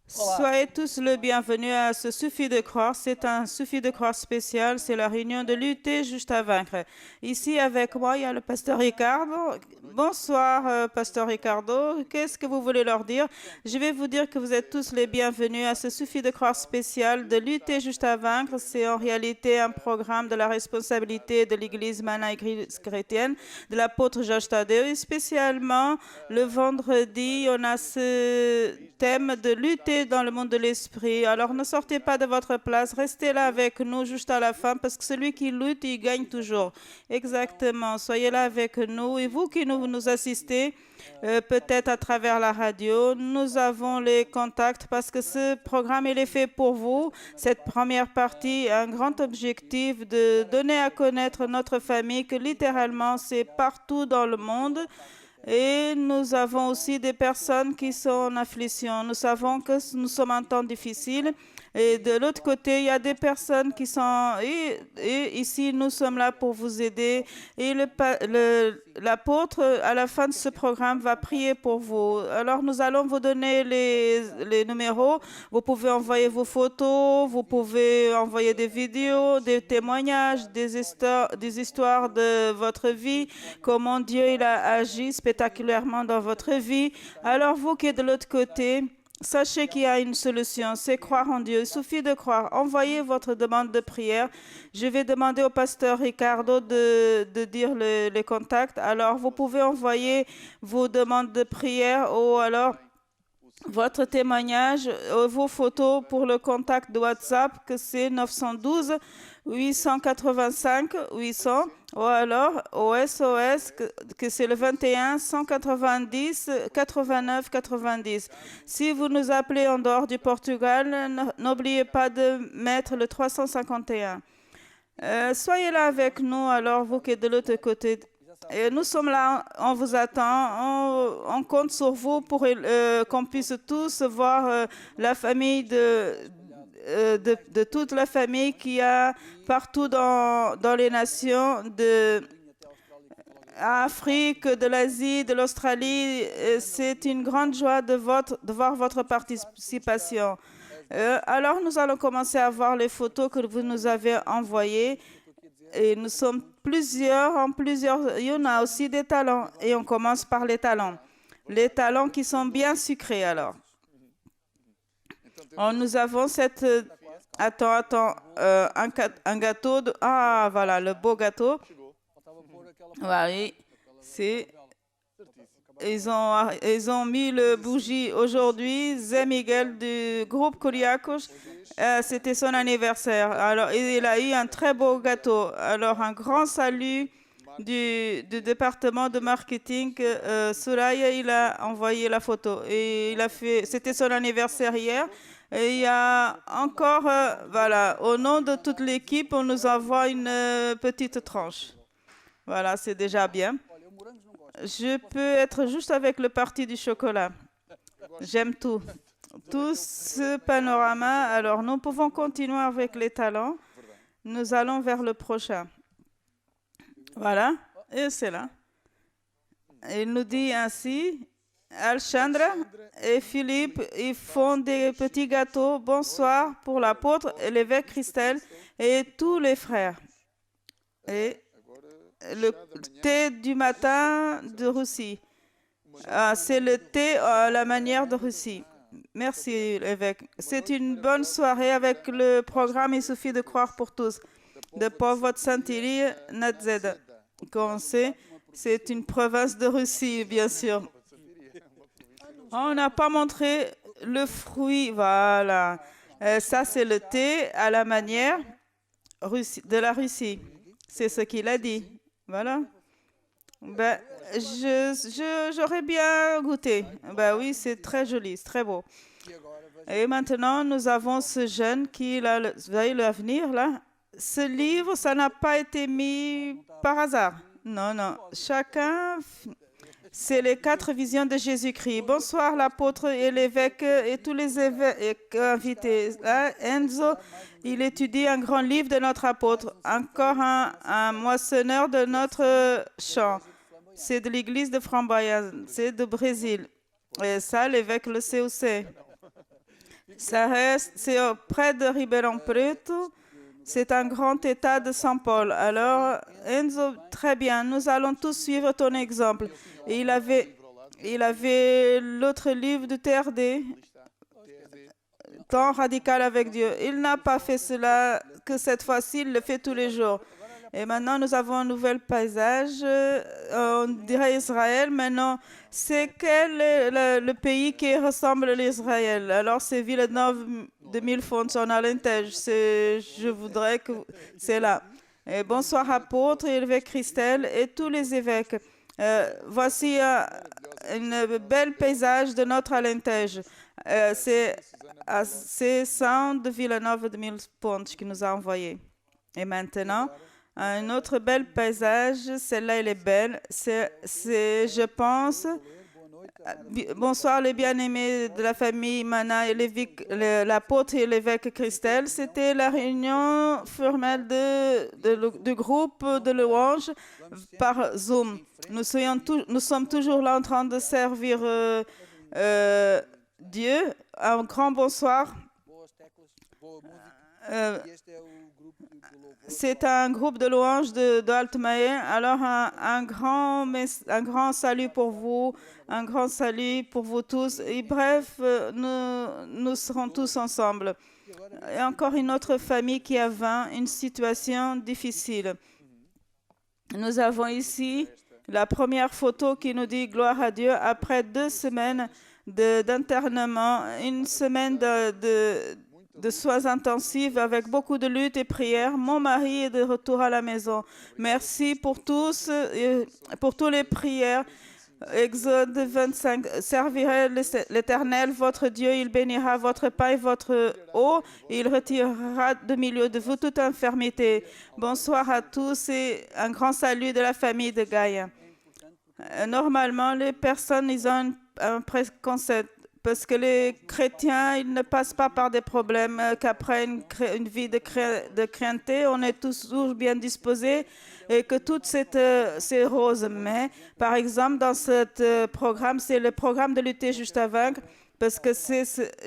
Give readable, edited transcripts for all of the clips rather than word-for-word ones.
Soyez tous le bienvenu à ce Suffit de croire. C'est un Suffit de croire spécial. C'est la réunion de lutter juste à vaincre. Ici avec moi, il y a le pasteur Ricardo. Bonsoir, pasteur Ricardo. Qu'est-ce que vous voulez leur dire? Je vais vous dire que vous êtes tous les bienvenus à ce Suffit de croire spécial de lutter juste à vaincre. C'est en réalité un programme de la responsabilité de l'Église Mana Église chrétienne de l'apôtre George Tadeo. Et spécialement, le vendredi, on a ce thème de lutter dans le monde de l'esprit. Alors ne sortez pas de votre place, restez là avec nous juste à la fin parce que celui qui lutte, il gagne toujours. Exactement, soyez là avec nous. Et vous qui nous assistez, peut-être à travers la radio, nous avons les contacts parce que ce programme, il est fait pour vous. Cette première partie a un grand objectif de donner à connaître notre famille que littéralement c'est partout dans le monde. Et nous avons aussi des personnes qui sont en affliction. Nous savons que nous sommes en temps difficile. Et de l'autre côté, il y a des personnes qui sont... Et ici, nous sommes là pour vous aider. Et l'apôtre, à la fin de ce programme, va prier pour vous. Alors, nous allons vous donner les numéros. Vous pouvez envoyer vos photos, vous pouvez envoyer des vidéos, des témoignages, des histoires de votre vie, comment Dieu il a agi spectaculairement dans votre vie. Alors, vous qui êtes de l'autre côté, sachez qu'il y a une solution, c'est croire en Dieu. Il suffit de croire. Envoyez votre demande de prière. Je vais demander au pasteur Ricardo de dire les contacts. Alors, vous pouvez envoyer vos demandes de prière ou alors votre témoignage, vos photos pour le contact de WhatsApp que c'est 912 885 800 ou alors au SOS que c'est le 21 190 89 90. Si vous nous appelez en dehors du Portugal, n'oubliez pas de mettre le 351. Soyez là avec nous alors vous qui êtes de l'autre côté. Et nous sommes là, on vous attend, on compte sur vous pour qu'on puisse tous voir la famille de toute la famille qu'il y a partout dans les nations de Afrique, de l'Asie, de l'Australie. C'est une grande joie de voir votre participation. Alors nous allons commencer à voir les photos que vous nous avez envoyées. Et nous sommes plusieurs. Il y en a aussi des talents. Et on commence par les talents. Les talents qui sont bien sucrés alors. Nous avons cette... Attends. Un gâteau. Ah, voilà, le beau gâteau. Oui, c'est... Ils ont mis le bougie aujourd'hui. Zé Miguel du groupe Kuriakos, c'était son anniversaire. Alors, il a eu un très beau gâteau. Alors, un grand salut du département de marketing. Souraya, il a envoyé la photo. Et c'était son anniversaire hier. Et il y a encore, voilà, au nom de toute l'équipe, on nous envoie une petite tranche. Voilà, c'est déjà bien. Je peux être juste avec le parti du chocolat. J'aime tout. Tout ce panorama. Alors, nous pouvons continuer avec les talents. Nous allons vers le prochain. Voilà. Et c'est là. Il nous dit ainsi, Alchandra et Philippe, ils font des petits gâteaux. Bonsoir pour l'apôtre, l'évêque Christelle et tous les frères. Et le thé du matin de Russie. C'est le thé à la manière de Russie. Merci, l'évêque. C'est une bonne soirée avec le programme Il suffit de croire pour tous de Povod Santiri Nadzed. Comme on sait, c'est une province de Russie, bien sûr. On n'a pas montré le fruit. Voilà. Ça, c'est le thé à la manière de la Russie. C'est ce qu'il a dit. Voilà. Ben, j'aurais bien goûté. Ben oui, c'est très joli, c'est très beau. Et maintenant, nous avons ce jeune qui a vous voyez l'avenir là. Ce livre, ça n'a pas été mis par hasard. Non. Chacun, c'est les 4 visions de Jésus-Christ. Bonsoir l'apôtre et l'évêque et tous les évêques invités. Là, Enzo, il étudie un grand livre de notre apôtre. Encore un moissonneur de notre champ. C'est de l'église de Framboyaz, c'est du Brésil. Et ça, l'évêque le sait aussi. Ça reste, c'est près de Ribeirão Preto. C'est un grand état de Saint-Paul. Alors, Enzo, très bien, nous allons tous suivre ton exemple. Et il avait l'autre livre de TRD, Temps radical avec Dieu. Il n'a pas fait cela que cette fois-ci, il le fait tous les jours. Et maintenant, nous avons un nouvel paysage. On dirait Israël. Maintenant, c'est quel est le pays qui ressemble à l'Israël? Alors, c'est Villeneuve de Mille-Fonds en Alentejo. Je voudrais que c'est là. Et bonsoir, apôtres, évêque Christelle et tous les évêques. Voici un bel paysage de notre Alentejo. C'est Saint de Villeneuve de Mille-Fonds qui nous a envoyé. Et maintenant, un autre bel paysage, celle-là, elle est belle. Je pense, bonsoir les bien-aimés de la famille Mana et l'apôtre et l'évêque Christelle. C'était la réunion formelle du groupe de louanges par Zoom. Nous sommes toujours là en train de servir Dieu. Un grand bonsoir. C'est un groupe de louanges de Altmaé. Alors, un grand salut pour vous, un grand salut pour vous tous. Et bref, nous serons tous ensemble. Et encore une autre famille qui a une situation difficile. Nous avons ici la première photo qui nous dit gloire à Dieu après 2 semaines d'internement, une semaine de soins intensifs avec beaucoup de luttes et prières. Mon mari est de retour à la maison. Merci pour tous, pour toutes les prières. Exode 25, servirez l'Éternel, votre Dieu, il bénira votre pain et votre eau, et il retirera de milieu de vous toute infirmité. Bonsoir à tous et un grand salut de la famille de Gaïa. Normalement, les personnes, ils ont un préconcept parce que les chrétiens, ils ne passent pas par des problèmes, qu'après une vie de crainteté, on est toujours bien disposés et que tout c'est rose. Mais, par exemple, dans ce programme, c'est le programme de lutter juste à vaincre, parce que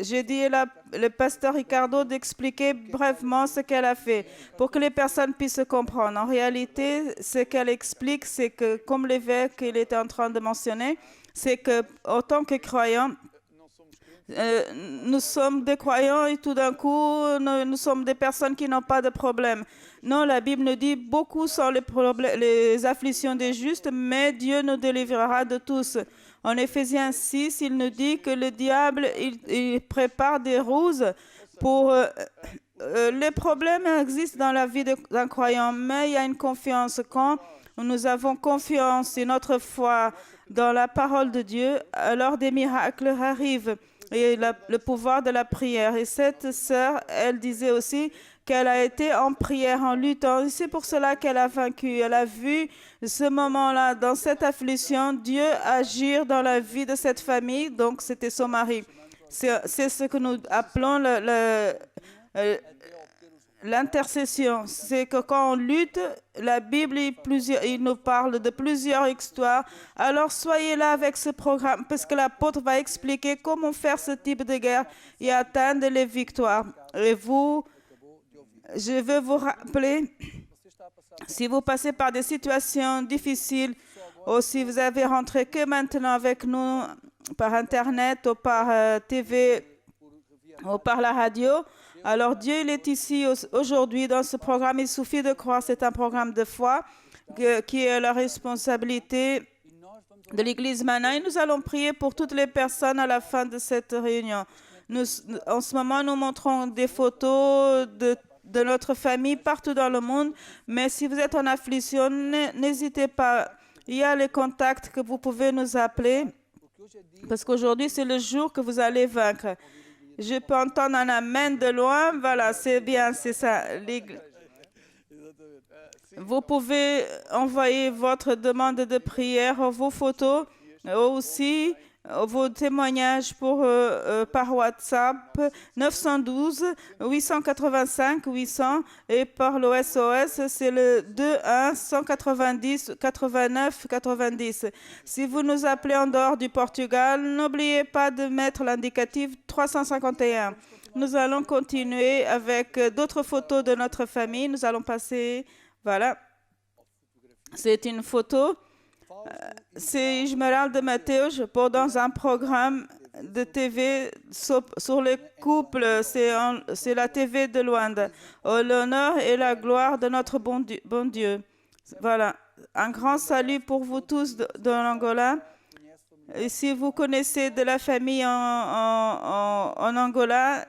j'ai dit le pasteur Ricardo d'expliquer brièvement ce qu'elle a fait pour que les personnes puissent comprendre. En réalité, ce qu'elle explique, c'est que, comme l'évêque il était en train de mentionner, c'est que en tant que croyants, nous sommes des croyants et tout d'un coup, nous sommes des personnes qui n'ont pas de problème. Non, la Bible nous dit beaucoup sont les afflictions des justes, mais Dieu nous délivrera de tous. En Éphésiens 6, il nous dit que le diable, il prépare des ruses pour... les problèmes existent dans la vie d'un croyant, mais il y a une confiance. Quand nous avons confiance et notre foi dans la parole de Dieu, alors des miracles arrivent. Et le pouvoir de la prière. Et cette sœur, elle disait aussi qu'elle a été en prière, en luttant. Et c'est pour cela qu'elle a vaincu. Elle a vu ce moment-là, dans cette affliction, Dieu agir dans la vie de cette famille. Donc, c'était son mari. C'est ce que nous appelons l'intercession. C'est que quand on lutte, la Bible, il nous parle de plusieurs histoires. Alors, soyez là avec ce programme, parce que l'apôtre va expliquer comment faire ce type de guerre et atteindre les victoires. Et je veux vous rappeler, si vous passez par des situations difficiles, ou si vous avez rentré que maintenant avec nous par Internet ou par TV ou par la radio, alors Dieu il est ici aujourd'hui dans ce programme. Il suffit de croire, c'est un programme de foi qui est la responsabilité de l'Église Mana. Et nous allons prier pour toutes les personnes à la fin de cette réunion. En ce moment, nous montrons des photos de notre famille partout dans le monde. Mais si vous êtes en affliction, n'hésitez pas. Il y a les contacts que vous pouvez nous appeler. Parce qu'aujourd'hui, c'est le jour que vous allez vaincre. Je peux entendre un amen de loin. Voilà, c'est bien, c'est ça. Vous pouvez envoyer votre demande de prière, vos photos, aussi vos témoignages par WhatsApp 912 885 800 et par l'OSOS c'est le 21 190 89 90. Si vous nous appelez en dehors du Portugal, n'oubliez pas de mettre l'indicatif 351. Nous allons continuer avec d'autres photos de notre famille. Nous allons passer, voilà, c'est une photo. C'est Esmeralda Mateus dans un programme de TV sur les couples. C'est la TV de Luanda. L'honneur et la gloire de notre bon Dieu. Voilà. Un grand salut pour vous tous de l'Angola. Et si vous connaissez de la famille en Angola,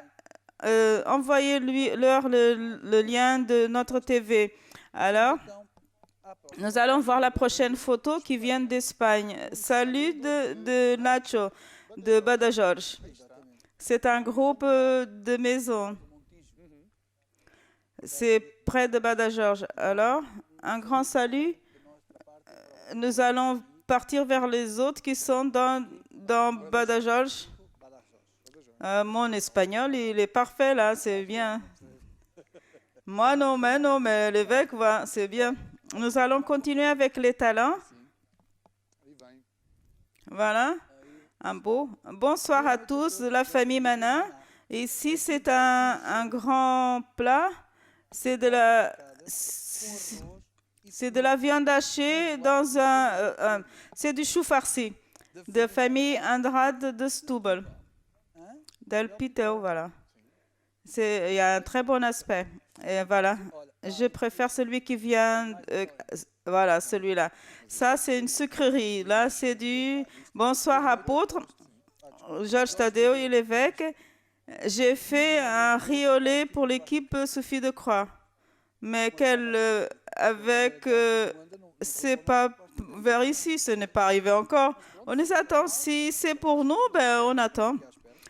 envoyez-leur le lien de notre TV. Alors, nous allons voir la prochaine photo qui vient d'Espagne. Salut de Nacho, de Badajoz. C'est un groupe de maisons. C'est près de Badajoz. Alors, un grand salut. Nous allons partir vers les autres qui sont dans Badajoz. Mon espagnol, il est parfait là, c'est bien. Moi non, mais l'évêque, c'est bien. Nous allons continuer avec les talents. Voilà, un beau. Bonsoir à tous de la famille Manin. Ici, c'est un grand plat. C'est de la viande hachée dans c'est du chou farci de famille Andrade de Setúbal. Del Piteu, voilà. Il y a un très bon aspect. Et voilà, je préfère celui qui vient, voilà, celui-là. Ça, c'est une sucrerie. Là, c'est du bonsoir apôtre. Georges Tadeo et l'évêque. J'ai fait un riz au lait pour l'équipe Sophie de Croix. Mais c'est pas vers ici, ce n'est pas arrivé encore. On les attend. Si c'est pour nous, ben on attend.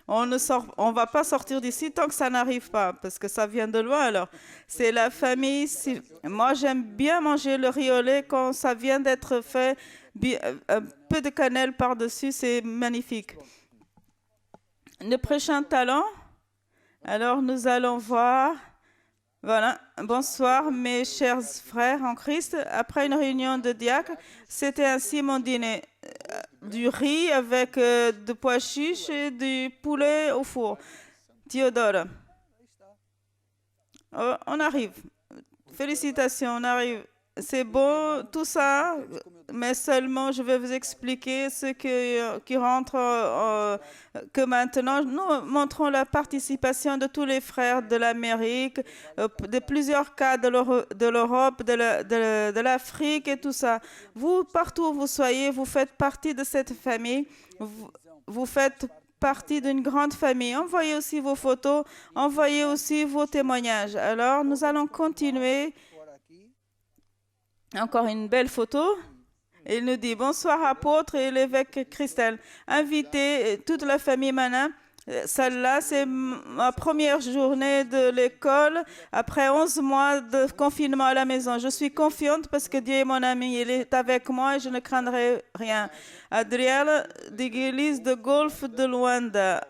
On ne va pas sortir d'ici tant que ça n'arrive pas, parce que ça vient de loin. Alors, c'est la famille. Moi, j'aime bien manger le riz au lait quand ça vient d'être fait. Un peu de cannelle par-dessus, c'est magnifique. Le prochain talent. Alors, nous allons voir. Voilà, bonsoir mes chers frères en Christ. Après une réunion de diacres, c'était ainsi mon dîner. Du riz avec de pois chiches et du poulet au four. Théodore. Oh, on arrive. Félicitations, on arrive. C'est bon tout ça, mais seulement je vais vous expliquer ce qui rentre, que maintenant nous montrons la participation de tous les frères de l'Amérique, de plusieurs cas de l'Europe, de l'Afrique et tout ça. Vous, partout où vous soyez, vous faites partie de cette famille, vous faites partie d'une grande famille. Envoyez aussi vos photos, envoyez aussi vos témoignages. Alors, nous allons continuer. Encore une belle photo. Il nous dit bonsoir apôtre et l'évêque Christelle. Invitez toute la famille Manin. Celle-là, c'est ma première journée de l'école après 11 mois de confinement à la maison. Je suis confiante parce que Dieu est mon ami. Il est avec moi et je ne craindrai rien. Adrielle d'église de Golfe de Luanda,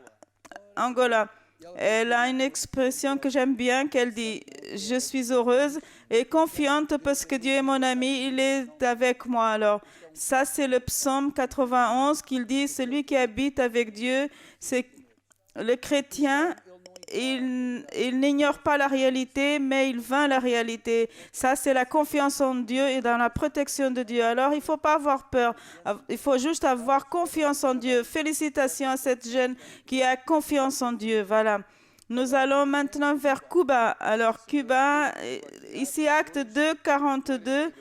Angola. Elle a une expression que j'aime bien, qu'elle dit « Je suis heureuse et confiante parce que Dieu est mon ami, il est avec moi. » Alors, ça, c'est le psaume 91 qu'il dit « Celui qui habite avec Dieu, c'est le chrétien, il n'ignore pas la réalité, mais il vainc la réalité. » Ça, c'est la confiance en Dieu et dans la protection de Dieu. Alors, il ne faut pas avoir peur. Il faut juste avoir confiance en Dieu. Félicitations à cette jeune qui a confiance en Dieu. Voilà. Nous allons maintenant vers Cuba. Alors, Cuba, ici, acte 2, 42.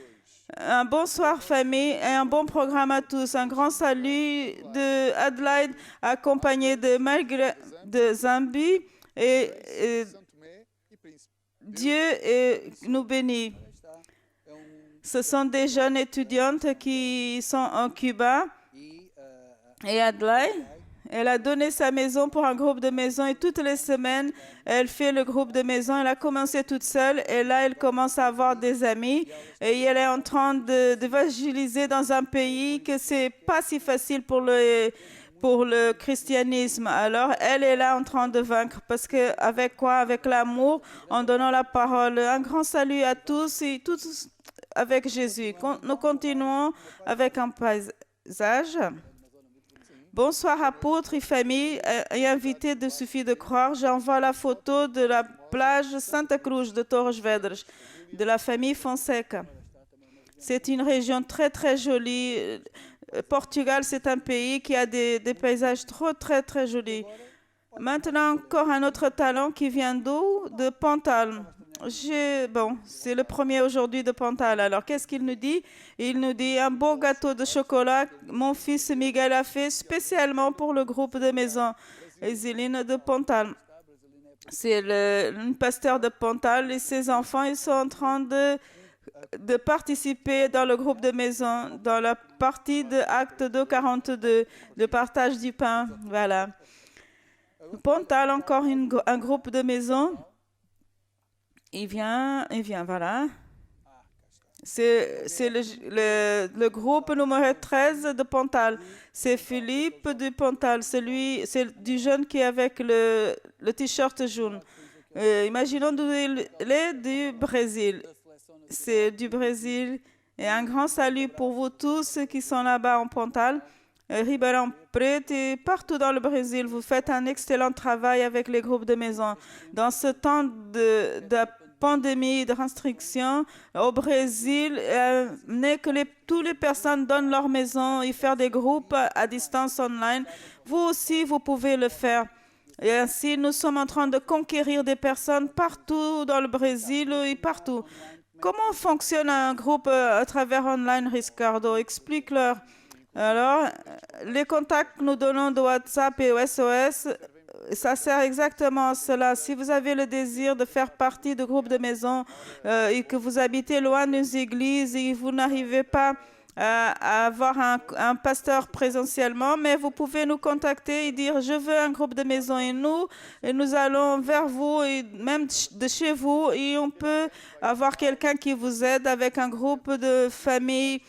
Un bonsoir famille et un bon programme à tous. Un grand salut de Adelaide, accompagné de Margaret de Zambie. Et Dieu nous bénit. Ce sont des jeunes étudiantes qui sont en Cuba. Et Adelaide, elle a donné sa maison pour un groupe de maison et toutes les semaines, elle fait le groupe de maison. Elle a commencé toute seule et là, elle commence à avoir des amis. Et elle est en train d'évangéliser dans un pays que c'est pas si facile pour pour le christianisme. Alors, elle est là en train de vaincre. Parce que avec quoi? Avec l'amour, en donnant la parole. Un grand salut à tous et tous avec Jésus. Nous continuons avec un paysage. Bonsoir apôtres et famille et invités de Suffit de croire. J'envoie la photo de la plage Santa Cruz de Torres Vedras, de la famille Fonseca. C'est une région très très jolie. Portugal, c'est un pays qui a des paysages très jolis. Maintenant, encore un autre talent qui vient d'où? De Pantal. Bon, c'est le premier aujourd'hui de Pantal. Alors, qu'est-ce qu'il nous dit? Il nous dit un beau gâteau de chocolat. Mon fils Miguel a fait spécialement pour le groupe de maison Exiline de Pantal. C'est le pasteur de Pantal et ses enfants, ils sont en train de participer dans le groupe de maison, dans la partie de Acte 242, le partage du pain. Voilà. Pantal, encore un groupe de maison. Il vient, voilà. C'est le groupe numéro 13 de Pantal. C'est Philippe de Pantal, c'est du jeune qui est avec le t-shirt jaune. Imaginons qu'il est du Brésil. C'est du Brésil. Et un grand salut pour vous tous qui sont là-bas en Pantal. Ribeirão Preto et partout dans le Brésil, vous faites un excellent travail avec les groupes de maison. Dans ce temps de pandémie, de restrictions, au Brésil, toutes les personnes donnent leur maison et faire des groupes à distance online. Vous aussi, vous pouvez le faire. Et ainsi, nous sommes en train de conquérir des personnes partout dans le Brésil et partout. Comment fonctionne un groupe à travers online, Riscardo? Explique-leur. Alors, les contacts que nous donnons de WhatsApp et SOS, ça sert exactement à cela. Si vous avez le désir de faire partie de groupes de maison et que vous habitez loin des églises et vous n'arrivez pas à avoir un pasteur présentiellement, mais vous pouvez nous contacter et dire « Je veux un groupe de maison » et nous allons vers vous et même de chez vous et on peut avoir quelqu'un qui vous aide avec un groupe de famille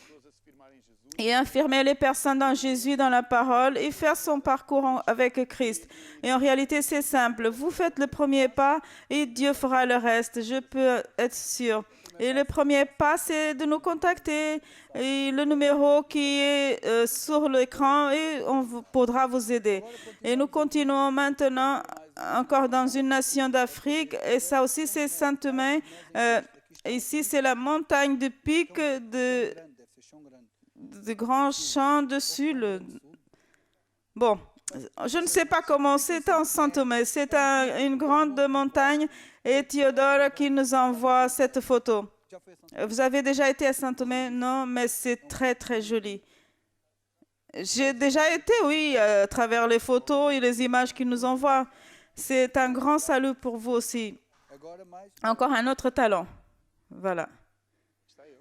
et affirmer les personnes dans Jésus, dans la parole, et faire son parcours avec Christ. Et en réalité, c'est simple. Vous faites le premier pas et Dieu fera le reste. Je peux être sûr. Et le premier pas, c'est de nous contacter. Et le numéro qui est sur l'écran, et pourra vous aider. Et nous continuons maintenant encore dans une nation d'Afrique. Et ça aussi, c'est Saint-Thomé. Ici, c'est la montagne de pic de grands champs dessus. Bon, je ne sais pas comment c'est en Saint-Thomé. C'est une grande montagne et Théodore qui nous envoie cette photo. Vous avez déjà été à Saint-Thomé? Non, mais c'est très joli. J'ai déjà été, oui, à travers les photos et les images qu'il nous envoie. C'est un grand salut pour vous aussi. Encore un autre talent. Voilà.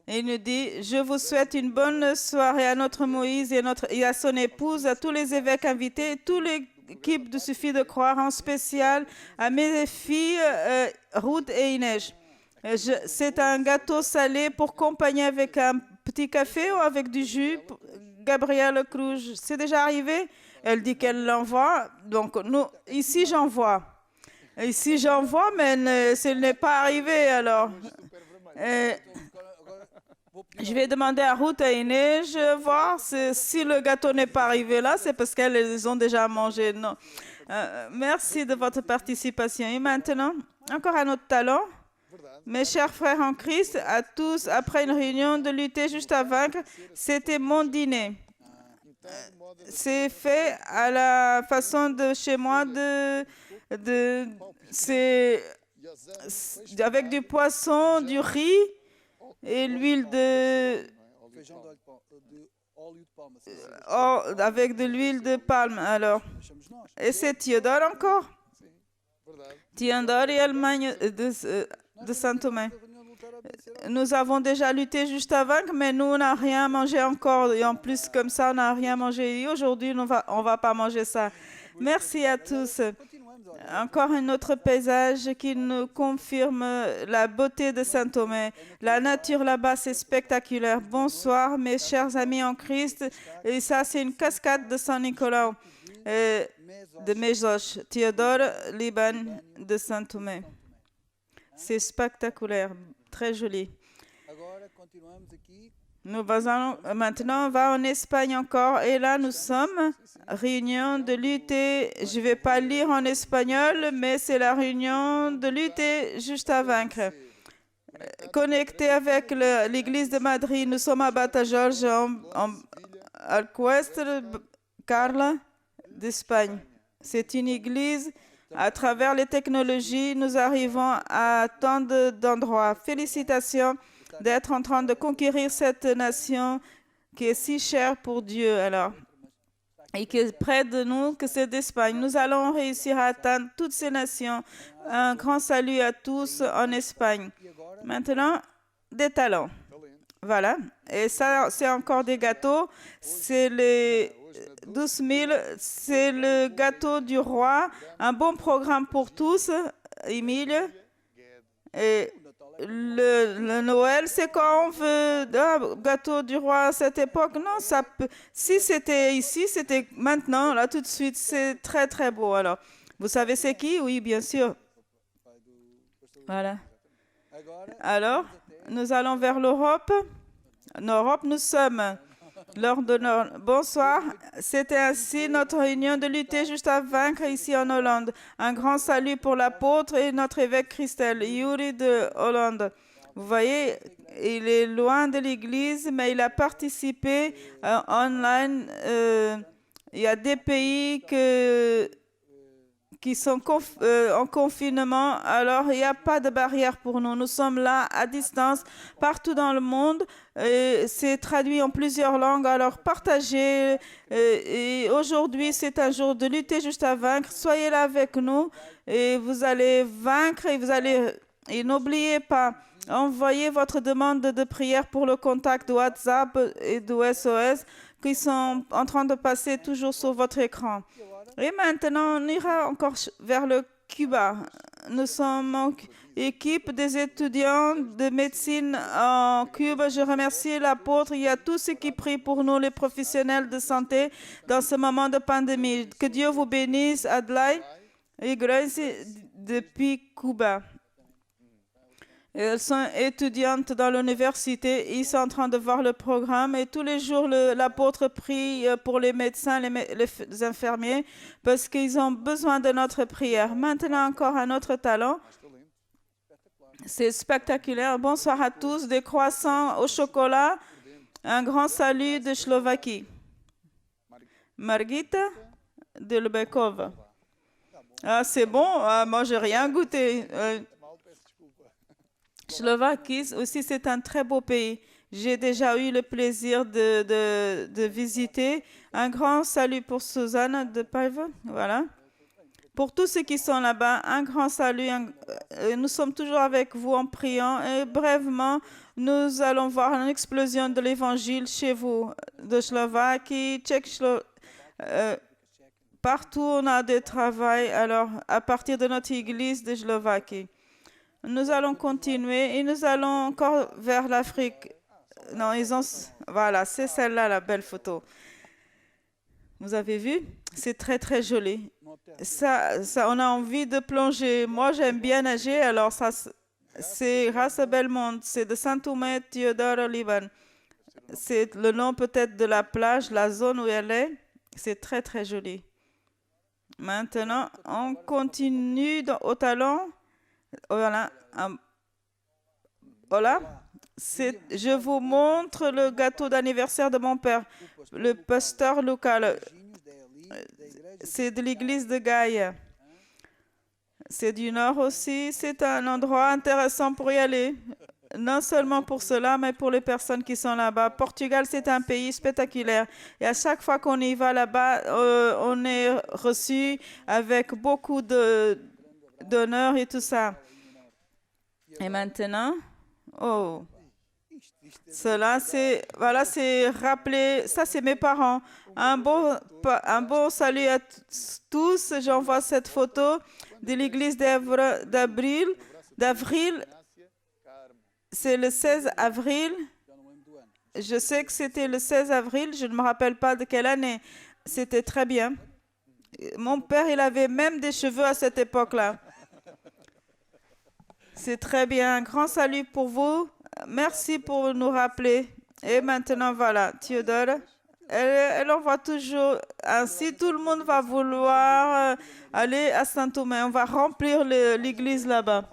Et il nous dit, je vous souhaite une bonne soirée à notre Moïse et à son épouse, à tous les évêques invités, et toute l'équipe de Suffit de croire, en spécial à mes filles Ruth et Inès. C'est un gâteau salé pour accompagner avec un petit café ou avec du jus. Gabrielle Cruz, c'est déjà arrivé? Elle dit qu'elle l'envoie. Donc, ici, j'envoie. Ici, j'envoie, mais ce n'est pas arrivé alors. Je vais demander à Ruth et Inès, voir si le gâteau n'est pas arrivé là, c'est parce qu'elles ont déjà mangé. Non. Merci de votre participation. Et maintenant, encore un autre talent. Mes chers frères en Christ, à tous, après une réunion de lutter juste à vaincre, c'était mon dîner. C'est fait à la façon de chez moi, c'est avec du poisson, du riz, et l'huile avec de l'huile de palme. Alors, et c'est Théodore encore. Théodore et Allemagne de Saint-Thomé. Nous avons déjà lutté juste à vaincre, mais nous, on n'a rien mangé encore. Et en plus, comme ça, on n'a rien mangé. Et aujourd'hui, on va pas manger ça. Merci à tous. Encore un autre paysage qui nous confirme la beauté de Saint-Thomé. La nature là-bas, c'est spectaculaire. Bonsoir, mes chers amis en Christ. Et ça, c'est une cascade de Saint-Nicolas. de Mesos, Théodore Liban de Saint-Thomé. C'est spectaculaire, très joli. Maintenant, on va en Espagne encore. Et là, nous sommes réunion de l'UT. Je ne vais pas lire en espagnol, mais c'est la réunion de l'UT juste à vaincre. Connecté avec l'église de Madrid, nous sommes à Batajorge, al Cuestre, Carla, d'Espagne. C'est une église. À travers les technologies, nous arrivons à tant d'endroits. Félicitations d'être en train de conquérir cette nation qui est si chère pour Dieu, alors, et qui est près de nous, que c'est d'Espagne. Nous allons réussir à atteindre toutes ces nations. Un grand salut à tous en Espagne. Maintenant, des talents. Voilà. Et ça, c'est encore des gâteaux. C'est les 12 000. C'est le gâteau du roi. Un bon programme pour tous, Émile. Et le Noël, c'est quand on veut gâteau du roi à cette époque. Non, ça peut. Si c'était ici, c'était maintenant, là, tout de suite. C'est très, très beau. Alors, vous savez c'est qui? Oui, bien sûr. Voilà. Alors, nous allons vers l'Europe. En Europe, nous sommes lors de notre... Bonsoir. C'était ainsi notre réunion de lutter juste à vaincre ici en Hollande. Un grand salut pour l'apôtre et notre évêque Christelle, Yuri de Hollande. Vous voyez, il est loin de l'église, mais il a participé online. Il y a des pays qui sont en confinement, alors il n'y a pas de barrière pour nous. Nous sommes là à distance, partout dans le monde. C'est traduit en plusieurs langues, alors partagez. Et aujourd'hui, c'est un jour de lutter juste à vaincre. Soyez là avec nous et vous allez vaincre et n'oubliez pas, envoyez votre demande de prière pour le contact de WhatsApp et de SOS qui sont en train de passer toujours sur votre écran. Et maintenant, on ira encore vers le Cuba. Nous sommes en équipe des étudiants de médecine en Cuba. Je remercie l'apôtre. Il y a tous ceux qui prient pour nous, les professionnels de santé, dans ce moment de pandémie. Que Dieu vous bénisse, Adlai et Grace, depuis Cuba. Elles sont étudiantes dans l'université. Ils sont en train de voir le programme et tous les jours, l'apôtre prie pour les médecins, les infirmiers, parce qu'ils ont besoin de notre prière. Maintenant, encore un autre talent. C'est spectaculaire. Bonsoir à tous. Des croissants au chocolat. Un grand salut de Slovaquie. Margita de Lebekov. Ah, c'est bon. Ah, moi, j'ai rien goûté. Slovaquie aussi, c'est un très beau pays. J'ai déjà eu le plaisir de visiter. Un grand salut pour Suzanne de Paiva. Voilà. Pour tous ceux qui sont là-bas, un grand salut. Nous sommes toujours avec vous en priant. Et brèvement, nous allons voir une explosion de l'évangile chez vous, de Slovaquie, partout on a des travail. Alors, à partir de notre église de Slovaquie. Nous allons continuer et nous allons encore vers l'Afrique. Non, voilà, c'est celle-là, la belle photo. Vous avez vu? C'est très, très joli. Ça, on a envie de plonger. Moi, j'aime bien nager, alors ça, c'est Race Belmont. C'est de Saint-Thomé, Théodore Liban. C'est le nom peut-être de la plage, la zone où elle est. C'est très, très joli. Maintenant, on continue au talon. Voilà. Voilà. Je vous montre le gâteau d'anniversaire de mon père, le pasteur local. C'est de l'église de Gaïa. C'est du nord aussi. C'est un endroit intéressant pour y aller. Non seulement pour cela, mais pour les personnes qui sont là-bas. Portugal, c'est un pays spectaculaire. Et à chaque fois qu'on y va là-bas, on est reçu avec beaucoup d'honneur et tout ça. Et maintenant, cela c'est rappelé, ça c'est mes parents. Un beau salut à tous. J'envoie cette photo de l'église d'avril. C'est le 16 avril. Je sais que c'était le 16 avril. Je ne me rappelle pas de quelle année. C'était très bien. Mon père, il avait même des cheveux à cette époque-là. C'est très bien. Un grand salut pour vous. Merci pour nous rappeler. Et maintenant, voilà, Théodore. Elle envoie toujours. Ainsi, tout le monde va vouloir aller à Saint-Omer. On va remplir l'église là-bas.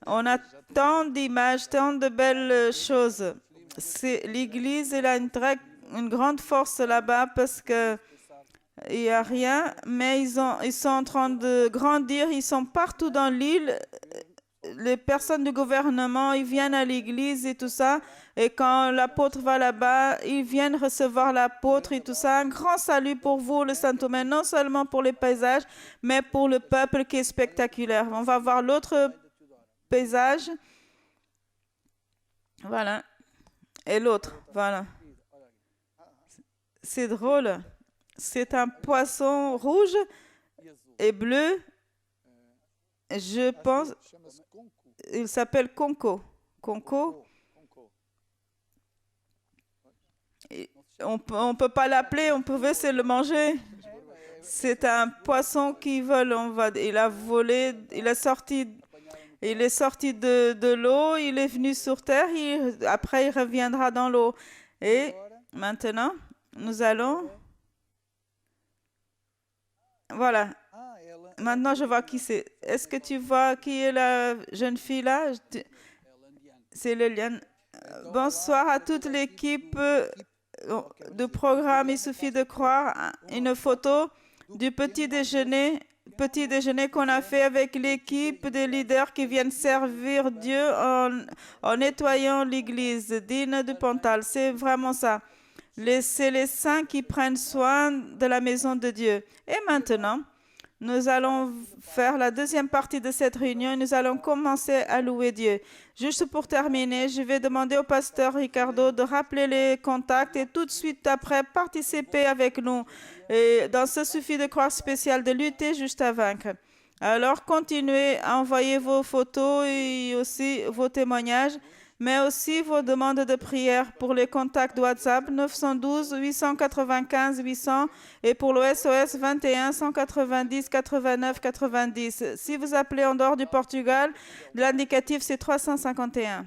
On a tant d'images, tant de belles choses. L'église, elle a une grande force là-bas parce que il n'y a rien, mais ils sont en train de grandir. Ils sont partout dans l'île. Les personnes du gouvernement, ils viennent à l'église et tout ça. Et quand l'apôtre va là-bas, ils viennent recevoir l'apôtre et tout ça. Un grand salut pour vous, le Saint-Omer, non seulement pour les paysages, mais pour le peuple qui est spectaculaire. On va voir l'autre paysage. Voilà. Et l'autre, voilà. C'est drôle. C'est un poisson rouge et bleu. Je pense, il s'appelle Conco. Conco. On peut pas l'appeler, on pouvait se le manger. C'est un poisson qui vole. Il a volé, il est sorti de l'eau, il est venu sur terre, après il reviendra dans l'eau. Et maintenant, nous allons... Voilà. Maintenant, je vois qui c'est. Est-ce que tu vois qui est la jeune fille là? C'est Liliane. Bonsoir à toute l'équipe du programme. Il suffit de croire. Une photo du petit déjeuner qu'on a fait avec l'équipe des leaders qui viennent servir Dieu en nettoyant l'église digne du Pontal. C'est vraiment ça. C'est les saints qui prennent soin de la maison de Dieu. Et maintenant, nous allons faire la deuxième partie de cette réunion et nous allons commencer à louer Dieu. Juste pour terminer, je vais demander au pasteur Ricardo de rappeler les contacts et tout de suite après participer avec nous et dans ce suffit de croire spécial de lutter juste à vaincre. Alors continuez à envoyer vos photos et aussi vos témoignages, mais aussi vos demandes de prière pour les contacts WhatsApp 912 895 800 et pour le SOS 21 190 89 90. Si vous appelez en dehors du Portugal, l'indicatif c'est 351.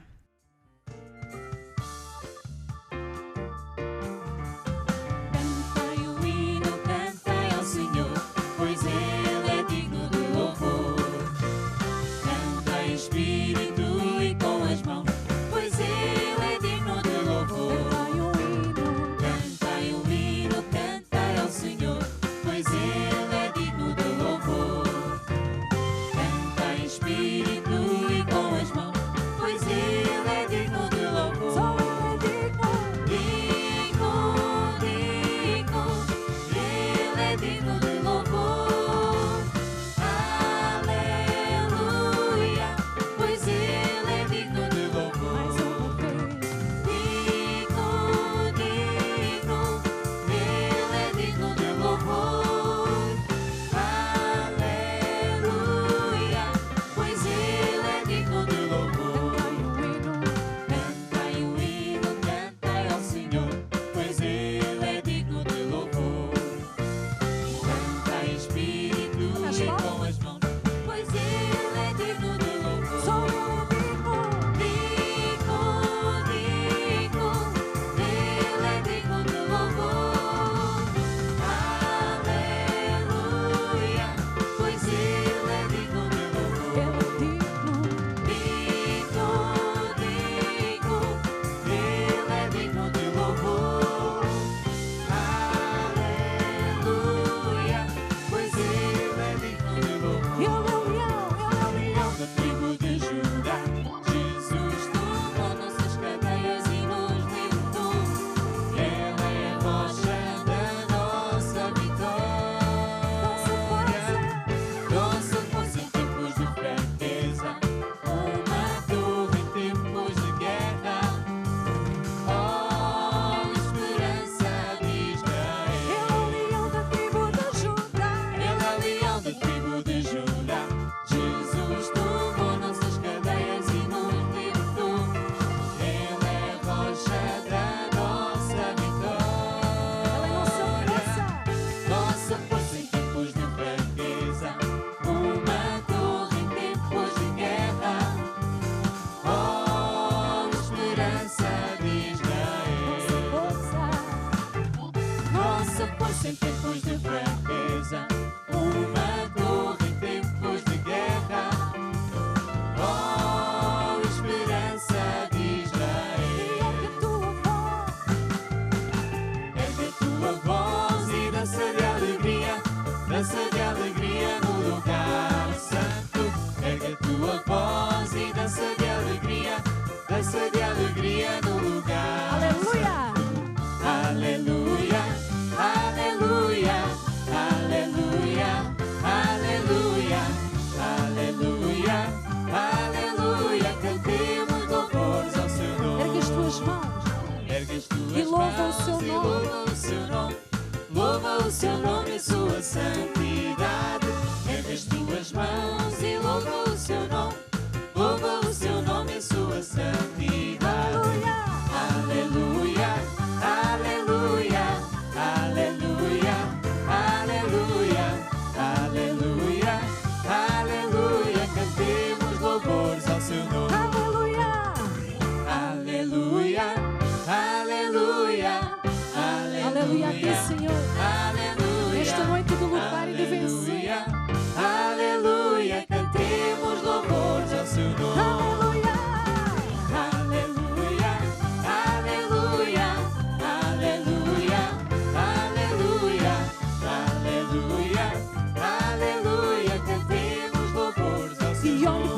Judah.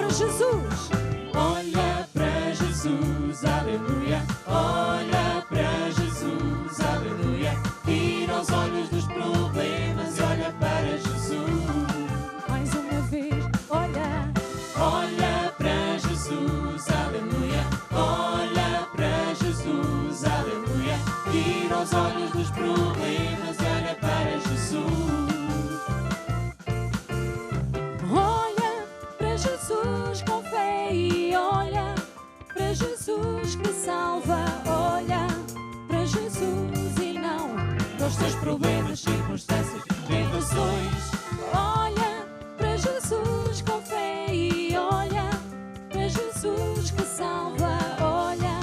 para Jesus. Olha para Jesus, aleluia. Olha para Jesus, aleluia. Tira os olhos dos problemas e olha para Jesus. Mais uma vez, olha. Olha para Jesus, aleluia. Olha para Jesus, aleluia. Tira os olhos dos problemas e olha para Jesus. Olha para Jesus com fé e olha para Jesus que salva. Olha para Jesus e não para os teus problemas, circunstâncias, tentações. Olha para Jesus com fé e olha para Jesus que salva. Olha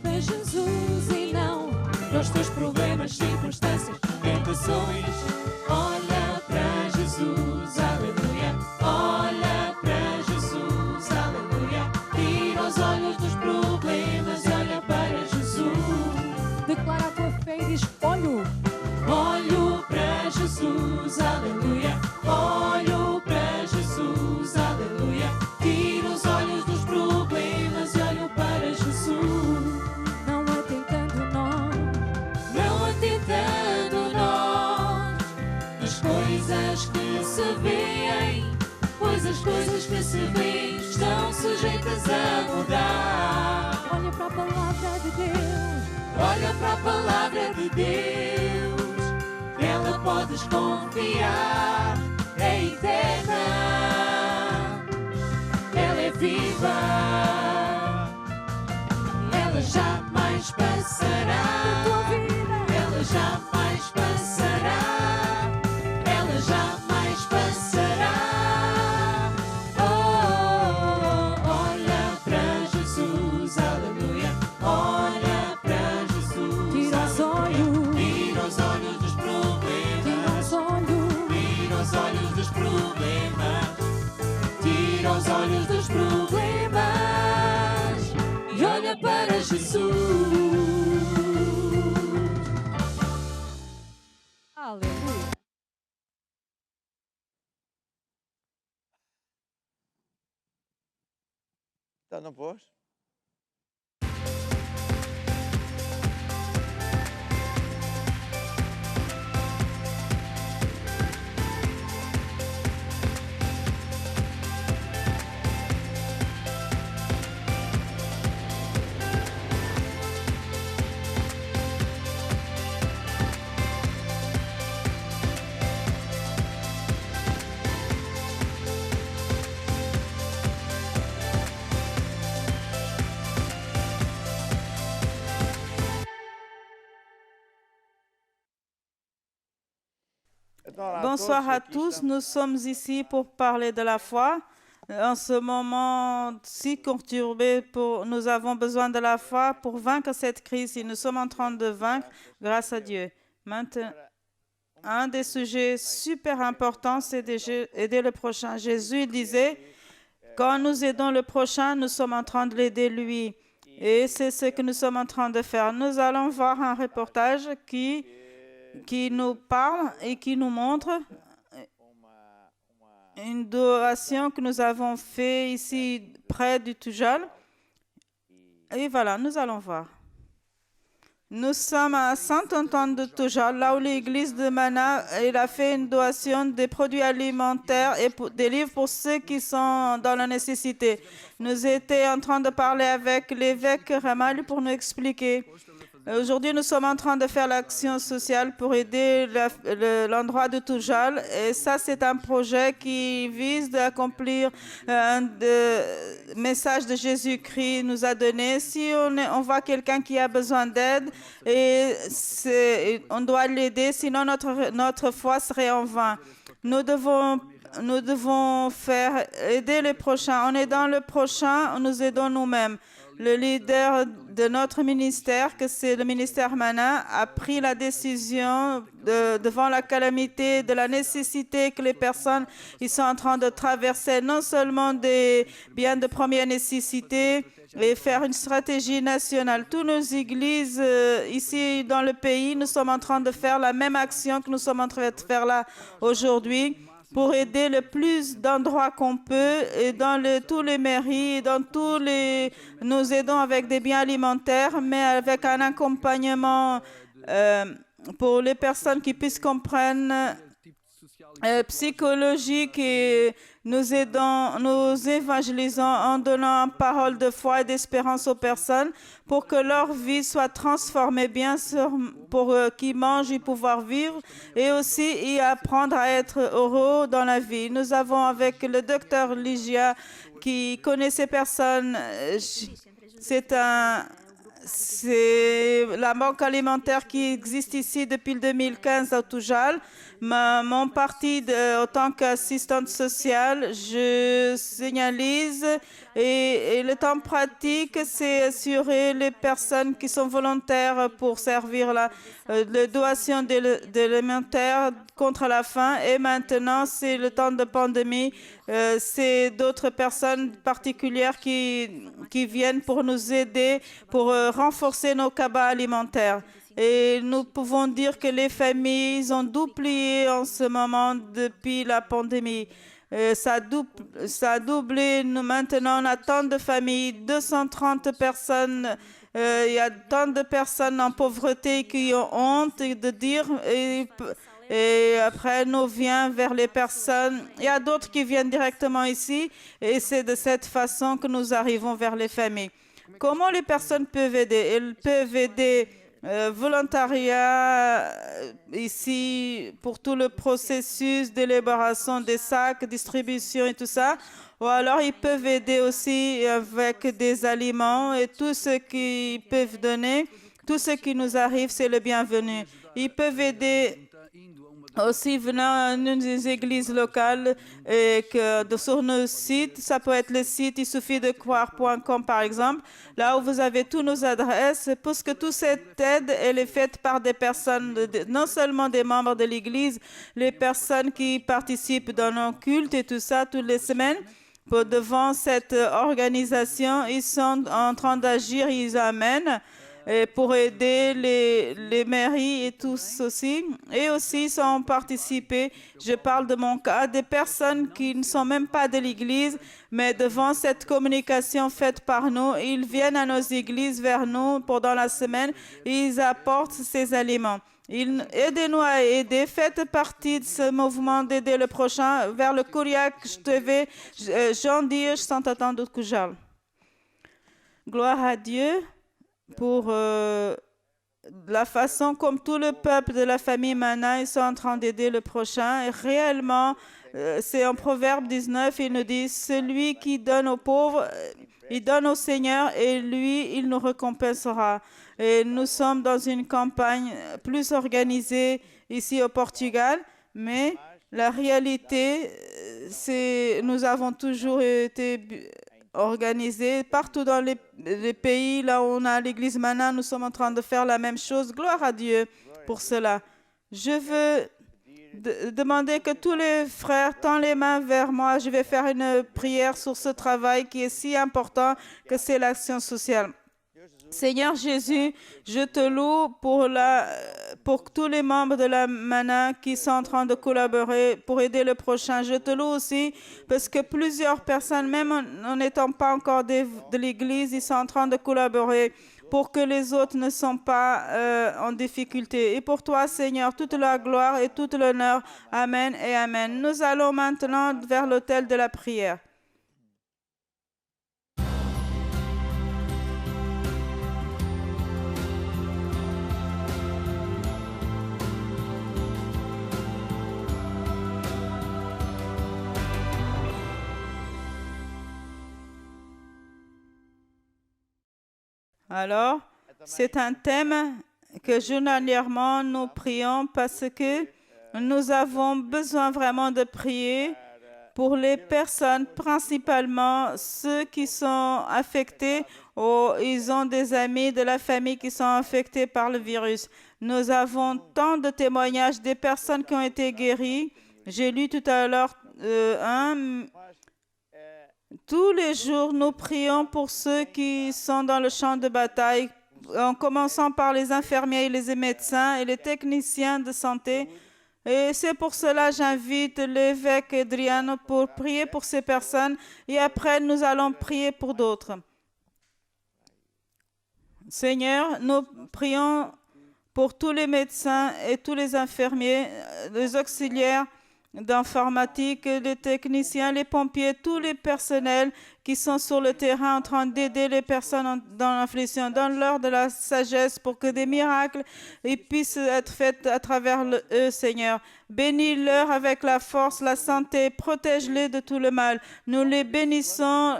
para Jesus e não para os teus problemas, circunstâncias, tentações. Olha para Jesus, aleluia. Olha para Jesus, aleluia. Tira os olhos dos problemas e olha para Jesus. Declara a tua fé e diz: olho. Olho para Jesus, aleluia. Olho para Jesus, aleluia. Tira os olhos dos problemas e olho para Jesus. Não atentando nós, Não atentando nós nas coisas que se veem, pois as coisas que se veem estão sujeitas a mudar. olha para a palavra de Deus. Olha para a palavra de Deus, nela podes confiar, é eterna, ela é viva, ela jamais passará. Tua vida, Ela jamais passará. Ela jamais passará. Oh, olha para Jesus, aleluia. Olha para Jesus. tira os olhos, Tira os olhos dos tira problemas. os olhos. Tira os olhos dos problemas. Tira os olhos dos problemas. E olha para Jesus. Aleluia. Está na voz? Bonsoir à tous, nous sommes ici pour parler de la foi. En ce moment si conturbé, nous avons besoin de la foi pour vaincre cette crise et nous sommes en train de vaincre grâce à Dieu. Maintenant, un des sujets super importants, c'est d'aider le prochain. Jésus disait, quand nous aidons le prochain, nous sommes en train de l'aider lui. Et c'est ce que nous sommes en train de faire. Nous allons voir un reportage qui nous parle et qui nous montre une donation que nous avons fait ici près du Tujal. Et voilà, nous allons voir. Nous sommes à Saint-Antoine de Tujal, là où l'église de Mana, il a fait une donation des produits alimentaires et des livres pour ceux qui sont dans la nécessité. Nous étions en train de parler avec l'évêque Ramal pour nous expliquer. Aujourd'hui, nous sommes en train de faire l'action sociale pour aider l'endroit de Tujal. Et ça, c'est un projet qui vise d'accomplir un message de Jésus-Christ nous a donné. Si on voit quelqu'un qui a besoin d'aide, on doit l'aider, sinon notre foi serait en vain. Nous devons faire aider les prochains. En aidant le prochain, nous aidons nous-mêmes. Le leader de notre ministère, que c'est le ministère Mana, a pris la décision devant la calamité, de la nécessité que les personnes ils sont en train de traverser, non seulement des biens de première nécessité, et faire une stratégie nationale. Toutes nos églises ici dans le pays, nous sommes en train de faire la même action que nous sommes en train de faire là aujourd'hui. pour aider le plus d'endroits qu'on peut et dans tous les mairies, dans nous aidons avec des biens alimentaires, mais avec un accompagnement pour les personnes qui puissent comprendre psychologique et nous évangélisons en donnant une parole de foi et d'espérance aux personnes pour que leur vie soit transformée, bien sûr, pour qu'ils mangent et pouvoir vivre et aussi y apprendre à être heureux dans la vie. Nous avons avec le docteur Ligia qui connaît ces personnes. C'est la banque alimentaire qui existe ici depuis le 2015 à Toujal. Mon parti, en tant qu'assistante sociale, je signalise et le temps pratique, c'est assurer les personnes qui sont volontaires pour servir la doation d'élémentaire contre la faim. Et maintenant, c'est le temps de pandémie. C'est d'autres personnes particulières qui viennent pour nous aider, pour renforcer nos cabas alimentaires. Et nous pouvons dire que les familles ont doublé en ce moment depuis la pandémie. Ça a doublé. Nous, maintenant, on a tant de familles, 230 personnes. Il y a tant de personnes en pauvreté qui ont honte de dire. Et après, nous venons vers les personnes. Il y a d'autres qui viennent directement ici. Et c'est de cette façon que nous arrivons vers les familles. Comment les personnes peuvent aider? Elles peuvent aider volontariat ici pour tout le processus d'élaboration des sacs, distribution et tout ça. Ou alors ils peuvent aider aussi avec des aliments et tout ce qu'ils peuvent donner. Tout ce qui nous arrive, c'est le bienvenu. Ils peuvent aider aussi venant d'une églises locales et sur nos sites. Ça peut être le site il suffit de croire.com par exemple, là où vous avez toutes nos adresses, parce que toute cette aide, elle est faite par des personnes, non seulement des membres de l'église, les personnes qui participent dans nos cultes et tout ça toutes les semaines. Devant cette organisation, ils sont en train d'agir, ils amènent pour aider les mairies et tous aussi. Et aussi, ils ont participé, je parle de mon cas, des personnes qui ne sont même pas de l'Église, mais devant cette communication faite par nous, ils viennent à nos églises vers nous pendant la semaine et ils apportent ces aliments. Aidez-nous à aider, faites partie de ce mouvement d'aider le prochain vers le Kuriak TV, Jean Dias, Santatão do Cujal. Gloire à Dieu pour la façon comme tout le peuple de la famille Mana, ils sont en train d'aider le prochain. Et réellement, c'est en Proverbe 19, il nous dit, celui qui donne aux pauvres, il donne au Seigneur et lui, il nous récompensera. Et nous sommes dans une campagne plus organisée ici au Portugal, mais la réalité, c'est nous avons toujours été organisés partout dans les pays là où on a l'église Mana. Nous sommes en train de faire la même chose. Gloire à Dieu pour cela. Je veux demander que tous les frères tendent les mains vers moi. Je vais faire une prière sur ce travail qui est si important que c'est l'action sociale. Seigneur Jésus, je te loue pour tous les membres de la Mana qui sont en train de collaborer pour aider le prochain. Je te loue aussi parce que plusieurs personnes, même en n'étant pas encore de l'Église, ils sont en train de collaborer pour que les autres ne sont pas en difficulté. Et pour toi, Seigneur, toute la gloire et tout l'honneur. Amen et Amen. Nous allons maintenant vers l'autel de la prière. Alors, c'est un thème que journalièrement nous prions parce que nous avons besoin vraiment de prier pour les personnes, principalement ceux qui sont affectés ou ils ont des amis de la famille qui sont affectés par le virus. Nous avons tant de témoignages des personnes qui ont été guéries. J'ai lu tout à l'heure tous les jours, nous prions pour ceux qui sont dans le champ de bataille, en commençant par les infirmiers et les médecins et les techniciens de santé. Et c'est pour cela que j'invite l'évêque Adriano pour prier pour ces personnes et après nous allons prier pour d'autres. Seigneur, nous prions pour tous les médecins et tous les infirmiers, les auxiliaires d'informatique, les techniciens, les pompiers, tous les personnels qui sont sur le terrain en train d'aider les personnes dans l'affliction. Donne-leur de la sagesse pour que des miracles puissent être faits à travers eux, Seigneur. Bénis-leur avec la force, la santé, protège-les de tout le mal. Nous les bénissons,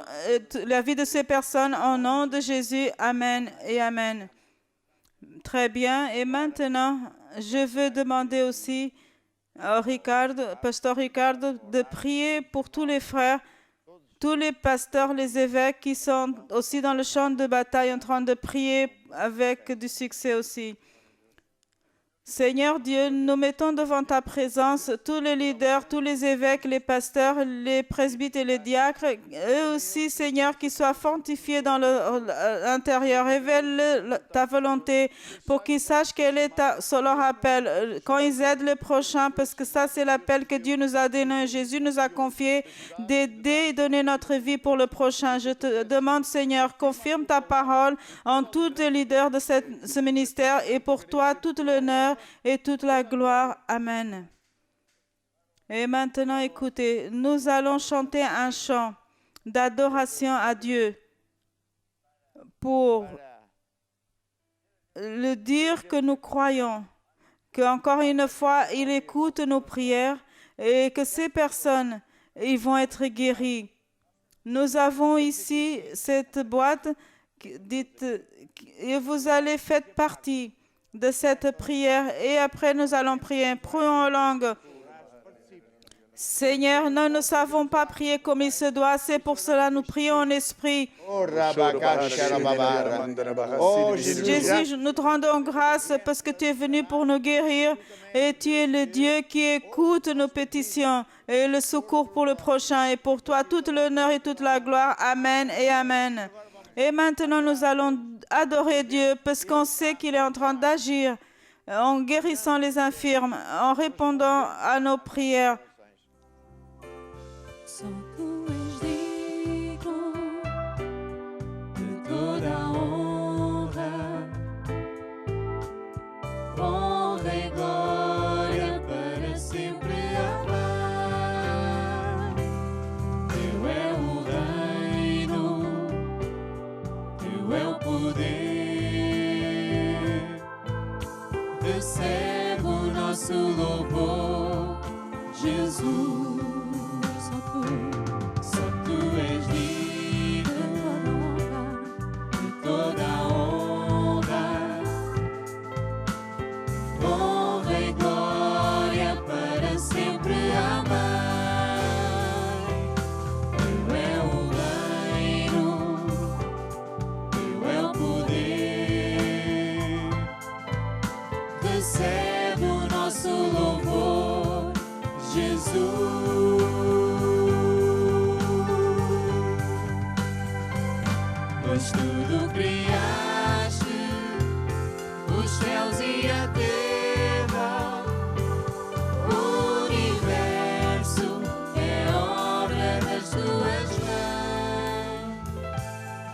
la vie de ces personnes, au nom de Jésus. Amen et Amen. Très bien. Et maintenant, je veux demander aussi pasteur Ricardo, de prier pour tous les frères, tous les pasteurs, les évêques qui sont aussi dans le champ de bataille en train de prier avec du succès aussi. Seigneur Dieu, nous mettons devant ta présence tous les leaders, tous les évêques, les pasteurs, les presbytes et les diacres. Eux aussi, Seigneur, qu'ils soient fortifiés dans l'intérieur. Révèle ta volonté pour qu'ils sachent quel est leur appel. Quand ils aident le prochain, parce que ça, c'est l'appel que Dieu nous a donné. Jésus nous a confié d'aider et donner notre vie pour le prochain. Je te demande, Seigneur, confirme ta parole en tous les leaders de ce ministère et pour toi, tout l'honneur et toute la gloire. Amen. Et maintenant, écoutez, nous allons chanter un chant d'adoration à Dieu pour le dire que nous croyons, qu'encore une fois, il écoute nos prières et que ces personnes, ils vont être guéries. Nous avons ici cette boîte, dites, et vous allez faire partie de cette prière et après nous allons prier. Prions en langue. Seigneur, nous ne savons pas prier comme il se doit, c'est pour cela que nous prions en esprit. Jésus, nous te rendons grâce parce que tu es venu pour nous guérir et tu es le Dieu qui écoute nos pétitions et le secours pour le prochain. Et pour toi, toute l'honneur et toute la gloire. Amen et Amen. Et maintenant, nous allons adorer Dieu parce qu'on sait qu'il est en train d'agir en guérissant les infirmes, en répondant à nos prières. Só tu és digno de toda a honra e glória para sempre. Amém. Teu é o reino, teu é o poder. Recebe o nosso louvor, Jesus. Só tu és digno de toda a honra e glória para sempre. Amém. Teu é o reino, teu é o poder. Recebe o nosso louvor, Jesus. Pois tudo criaste, os céus e a terra, o universo é obra das tuas mãos.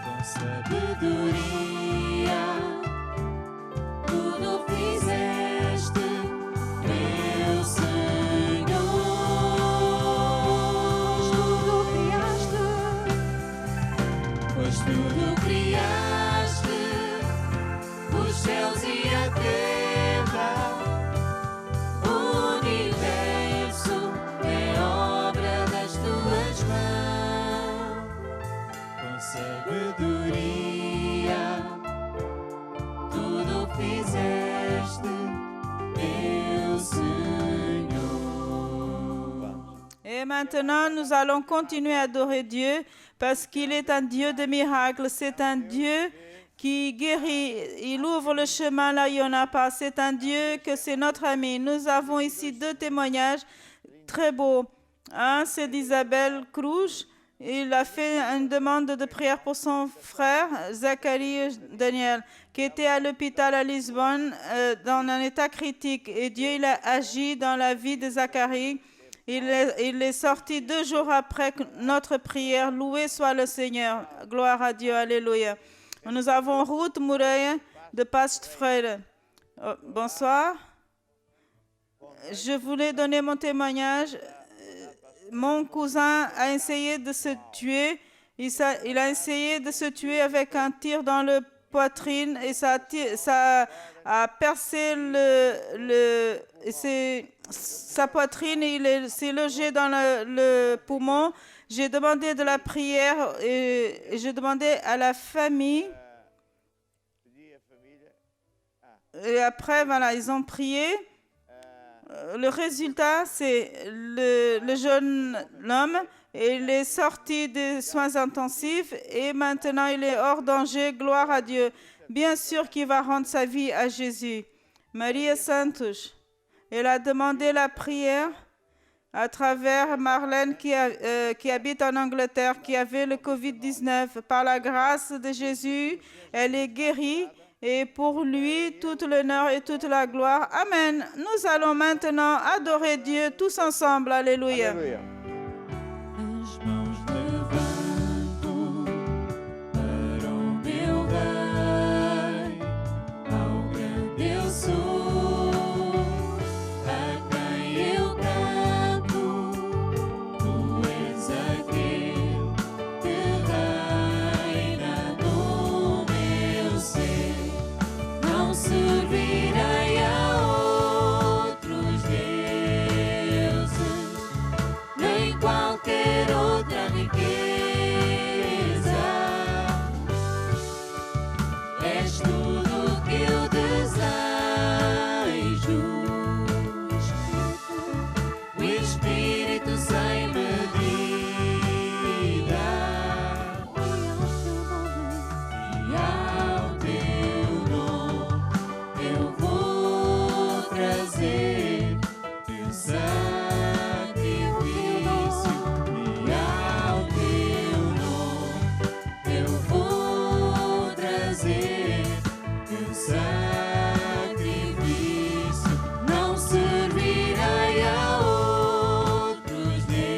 Com sabedoria tudo fizeste, meu Senhor. Pois tudo criaste, os céus e a terra, o universo é obra das tuas mãos. Com sabedoria tudo fizeste, meu Senhor. Et maintenant, nous allons continuer à adorer Dieu parce qu'il est un Dieu de miracles. C'est un Dieu qui guérit. Il ouvre le chemin là où il n'y en a pas. C'est un Dieu que c'est notre ami. Nous avons ici deux témoignages très beaux. Un, c'est d'Isabelle Cruz Il a fait une demande de prière pour son frère, Zacharie Daniel, qui était à l'hôpital à Lisbonne dans un état critique. Et Dieu, il a agi dans la vie de Zacharie. Il est sorti 2 jours après notre prière. Loué soit le Seigneur. Gloire à Dieu. Alléluia. Nous avons Ruth Mouret de Pastfreude. Bonsoir. Je voulais donner mon témoignage. Mon cousin a essayé de se tuer. Il a essayé de se tuer avec un tir dans le poitrine et ça a percé sa poitrine et il s'est logé dans le poumon. J'ai demandé de la prière et j'ai demandé à la famille. Et après, voilà, ils ont prié. Le résultat, c'est le jeune homme, il est sorti des soins intensifs et maintenant il est hors danger, gloire à Dieu. Bien sûr qu'il va rendre sa vie à Jésus. Maria Santos, elle a demandé la prière à travers Marlène qui habite en Angleterre, qui avait le Covid-19. Par la grâce de Jésus, elle est guérie. Et pour lui, tout l'honneur et toute la gloire. Amen. Nous allons maintenant adorer Dieu tous ensemble. Alléluia. Alléluia. As mãos levanto para o meu Rei, ao grande eu sou, a quem eu canto. Tu és aquele que reina no meu ser. Não servirei a outros deuses, nem qualquer outra riqueza. És tudo que eu desejo. O Espírito sem medida. E ao teu nome eu vou trazer teu sacrifício. E ao teu nome eu vou trazer teu sacrifício. Não servirei a outros deuses,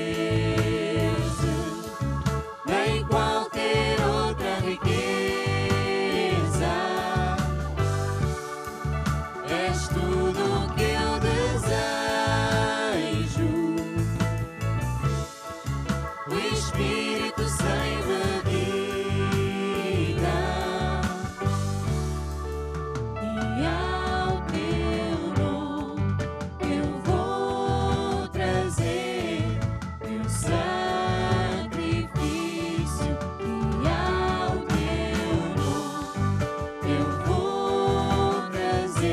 nem qualquer outra riqueza. És tudo que eu desejo. O Espírito sem medida. E ao teu nome eu vou trazer teu sacrifício. E ao teu nome eu vou trazer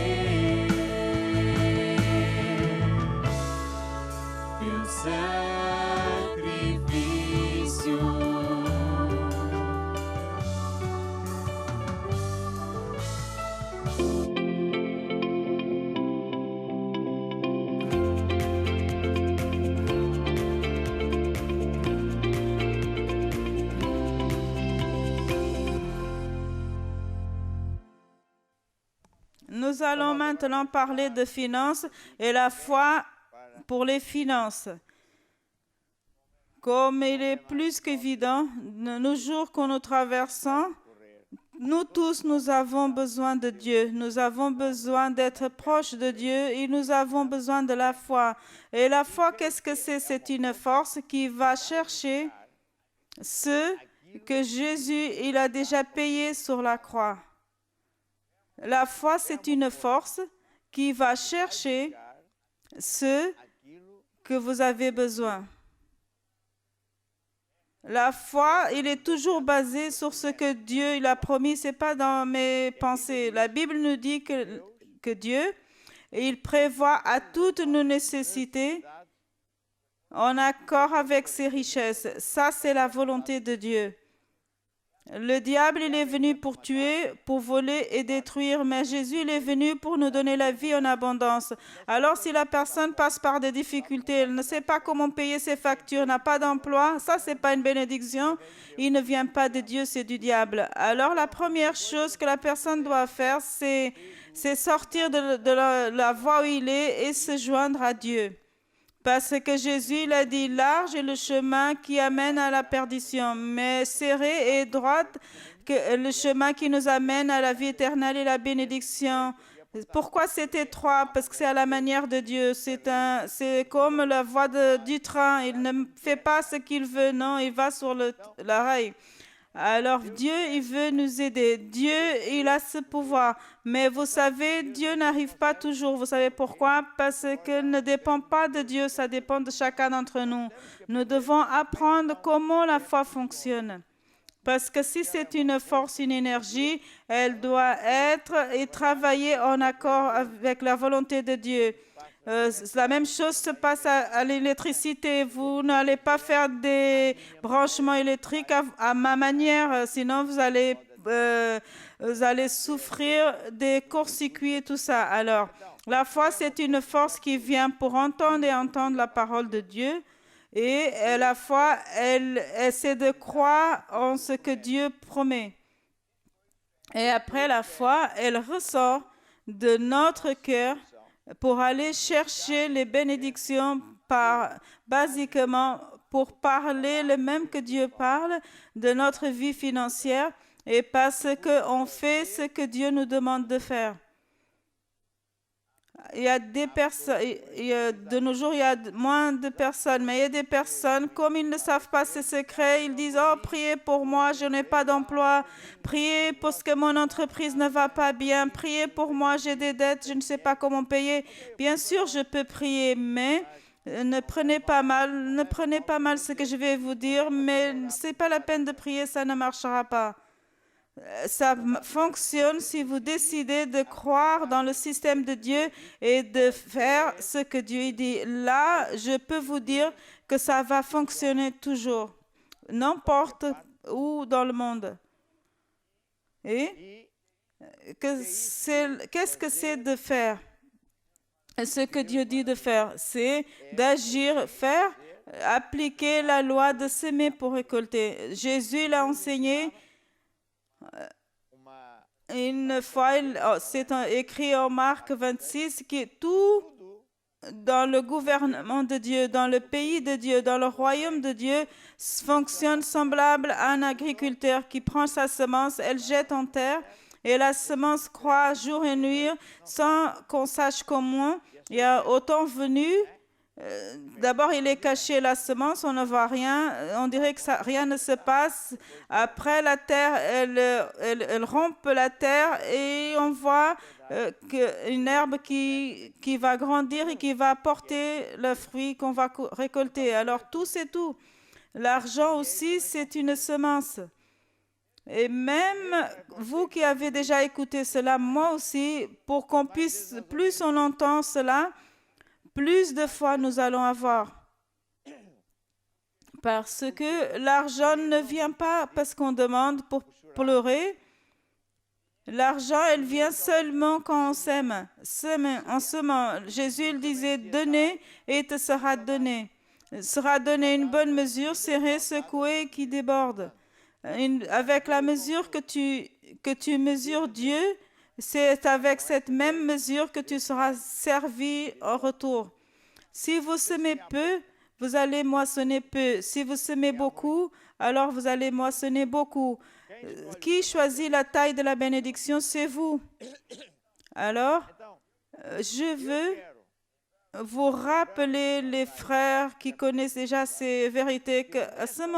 teu sacrifício. Nous allons maintenant parler de finances et la foi pour les finances. Comme il est plus qu'évident, nos jours que nous traversons, nous tous, nous avons besoin de Dieu. Nous avons besoin d'être proches de Dieu et nous avons besoin de la foi. Et la foi, qu'est-ce que c'est? C'est une force qui va chercher ce que Jésus, il a déjà payé sur la croix. La foi, c'est une force qui va chercher ce que vous avez besoin. La foi, il est toujours basé sur ce que Dieu il a promis. Ce n'est pas dans mes pensées. La Bible nous dit que Dieu, il prévoit à toutes nos nécessités en accord avec ses richesses. Ça, c'est la volonté de Dieu. Le diable, il est venu pour tuer, pour voler et détruire, mais Jésus, il est venu pour nous donner la vie en abondance. Alors, si la personne passe par des difficultés, elle ne sait pas comment payer ses factures, n'a pas d'emploi, ça, c'est pas une bénédiction. Il ne vient pas de Dieu, c'est du diable. Alors, la première chose que la personne doit faire, c'est sortir de la voie où il est et se joindre à Dieu. Parce que Jésus, il a dit, large est le chemin qui amène à la perdition, mais serré et droit que le chemin qui nous amène à la vie éternelle et la bénédiction. Pourquoi c'est étroit? Parce que c'est à la manière de Dieu. C'est comme la voie du train. Il ne fait pas ce qu'il veut, non, il va sur la rail. Alors Dieu, il veut nous aider. Dieu, il a ce pouvoir. Mais vous savez, Dieu n'arrive pas toujours. Vous savez pourquoi? Parce que ne dépend pas de Dieu, ça dépend de chacun d'entre nous. Nous devons apprendre comment la foi fonctionne. Parce que si c'est une force, une énergie, elle doit être et travailler en accord avec la volonté de Dieu. La même chose se passe à l'électricité. Vous n'allez pas faire des branchements électriques à ma manière, sinon vous allez souffrir des courts-circuits et tout ça. Alors, la foi, c'est une force qui vient pour entendre et entendre la parole de Dieu. Et la foi, elle essaie de croire en ce que Dieu promet. Et après la foi, elle ressort de notre cœur pour aller chercher les bénédictions basiquement pour parler le même que Dieu parle de notre vie financière et parce qu'on fait ce que Dieu nous demande de faire. Il y a des personnes, de nos jours, il y a moins de personnes, mais il y a des personnes, comme ils ne savent pas ces secrets, ils disent, oh, priez pour moi, je n'ai pas d'emploi, priez parce que mon entreprise ne va pas bien, priez pour moi, j'ai des dettes, je ne sais pas comment payer. Bien sûr, je peux prier, mais ne prenez pas mal ce que je vais vous dire, mais ce n'est pas la peine de prier, ça ne marchera pas. Ça fonctionne si vous décidez de croire dans le système de Dieu et de faire ce que Dieu dit. Là, je peux vous dire que ça va fonctionner toujours, n'importe où dans le monde. Et qu'est-ce que c'est de faire? Ce que Dieu dit de faire, c'est d'agir, faire, appliquer la loi de semer pour récolter. Jésus l'a enseigné. Une fois, c'est écrit en Marc 26 que tout dans le gouvernement de Dieu, dans le pays de Dieu, dans le royaume de Dieu, fonctionne semblable à un agriculteur qui prend sa semence, elle jette en terre et la semence croît jour et nuit sans qu'on sache comment. Il y a autant venu. D'abord, il est caché la semence, on ne voit rien, on dirait que rien ne se passe. Après, la terre, elle rompt la terre et on voit une herbe qui va grandir et qui va porter le fruit qu'on va récolter. Alors, tout, c'est tout. L'argent aussi, c'est une semence. Et même vous qui avez déjà écouté cela, moi aussi, pour qu'on puisse, plus on entend cela, plus de foi nous allons avoir. Parce que l'argent ne vient pas parce qu'on demande pour pleurer. L'argent, elle vient seulement quand on sème. En semant. Jésus il disait, donnez et il te sera donné. Il sera donné une bonne mesure, serrée, secouée, qui déborde. Avec la mesure que tu mesures Dieu, c'est avec cette même mesure que tu seras servi en retour. Si vous semez peu, vous allez moissonner peu. Si vous semez beaucoup, alors vous allez moissonner beaucoup. Qui choisit la taille de la bénédiction? C'est vous. Alors, je veux vous rappeler, les frères qui connaissent déjà ces vérités, qu'à ce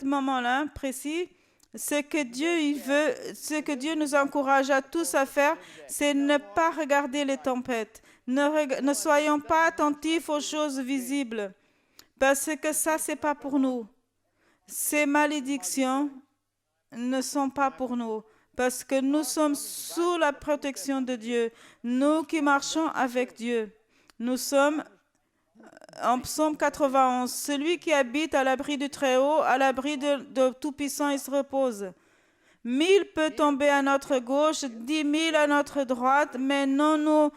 moment-là précis, ce que Dieu il veut, ce que Dieu nous encourage à tous à faire, c'est ne pas regarder les tempêtes. Ne soyons pas attentifs aux choses visibles, parce que ça, c'est pas pour nous. Ces malédictions ne sont pas pour nous, parce que nous sommes sous la protection de Dieu. Nous qui marchons avec Dieu, nous sommes En psaume 91, celui qui habite à l'abri du Très-Haut, à l'abri de Tout-Puissant, il se repose. 1000 peut tomber à notre gauche, 10 000 à notre droite, mais non,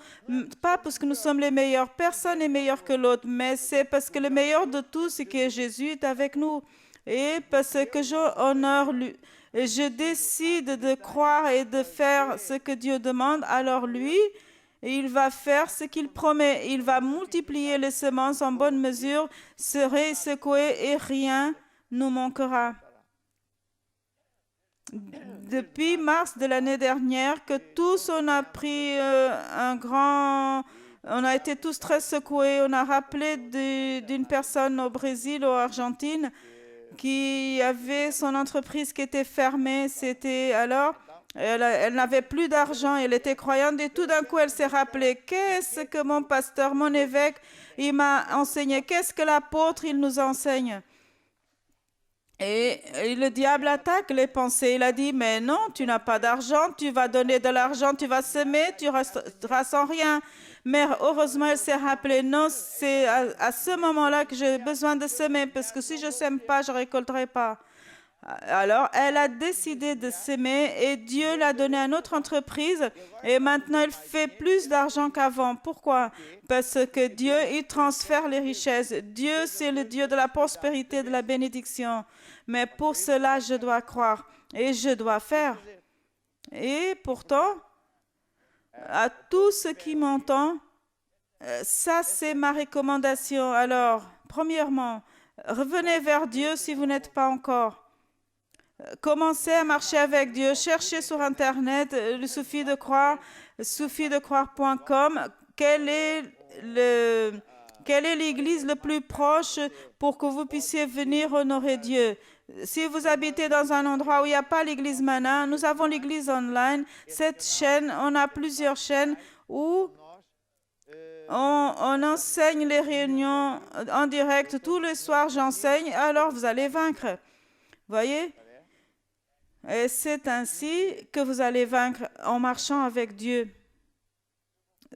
pas parce que nous sommes les meilleurs. Personne n'est meilleur que l'autre, mais c'est parce que le meilleur de tous, c'est que Jésus est avec nous. Et parce que j'honore lui, et je décide de croire et de faire ce que Dieu demande, alors lui, il va faire ce qu'il promet. Il va multiplier les semences en bonne mesure, serait secoué et rien nous manquera. Depuis mars de l'année dernière, que tous on a pris on a été tous très secoués. On a rappelé d'une personne au Brésil, ou Argentine, qui avait son entreprise qui était fermée. C'était alors, elle n'avait plus d'argent, elle était croyante et tout d'un coup elle s'est rappelée, qu'est-ce que mon pasteur, mon évêque, il m'a enseigné, qu'est-ce que l'apôtre, il nous enseigne. Et le diable attaque les pensées. Il a dit, mais non, tu n'as pas d'argent, tu vas donner de l'argent, tu vas semer, tu resteras sans rien. Mais heureusement, elle s'est rappelée, non, c'est à ce moment-là que j'ai besoin de semer, parce que si je ne sème pas, je ne récolterai pas. Alors, elle a décidé de s'aimer et Dieu l'a donné à notre entreprise et maintenant, elle fait plus d'argent qu'avant. Pourquoi? Parce que Dieu, il transfère les richesses. Dieu, c'est le Dieu de la prospérité, de la bénédiction. Mais pour cela, je dois croire et je dois faire. Et pourtant, à tous ceux qui m'entendent, ça, c'est ma recommandation. Alors, premièrement, revenez vers Dieu si vous n'êtes pas encore. Commencez à marcher avec Dieu. Cherchez sur Internet, il suffit de croire, suffitdecroire.com. Quelle est l'église la plus proche pour que vous puissiez venir honorer Dieu? Si vous habitez dans un endroit où il n'y a pas l'église Mana, nous avons l'église online. Cette chaîne, on a plusieurs chaînes où on enseigne les réunions en direct. Tous les soirs, j'enseigne, alors vous allez vaincre. Voyez? Et c'est ainsi que vous allez vaincre en marchant avec Dieu.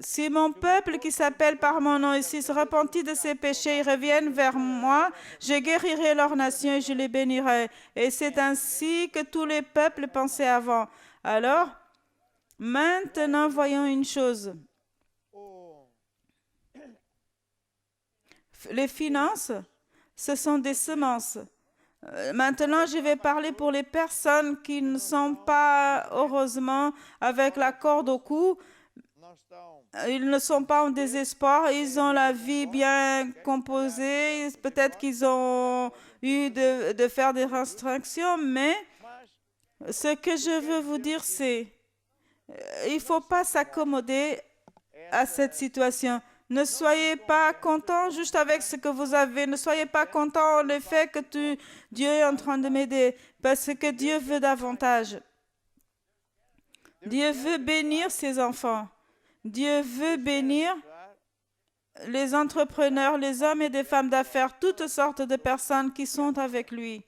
Si mon peuple qui s'appelle par mon nom ici se repentit de ses péchés, ils reviennent vers moi, je guérirai leur nation et je les bénirai. Et c'est ainsi que tous les peuples pensaient avant. Alors, maintenant, voyons une chose. Les finances, ce sont des semences. Maintenant, je vais parler pour les personnes qui ne sont pas, heureusement, avec la corde au cou. Ils ne sont pas en désespoir, ils ont la vie bien composée, peut-être qu'ils ont eu de faire des restrictions, mais ce que je veux vous dire, c'est il ne faut pas s'accommoder à cette situation. Ne soyez pas content juste avec ce que vous avez. Ne soyez pas content le fait que Dieu est en train de m'aider, parce que Dieu veut davantage. Dieu veut bénir ses enfants. Dieu veut bénir les entrepreneurs, les hommes et des femmes d'affaires, toutes sortes de personnes qui sont avec lui.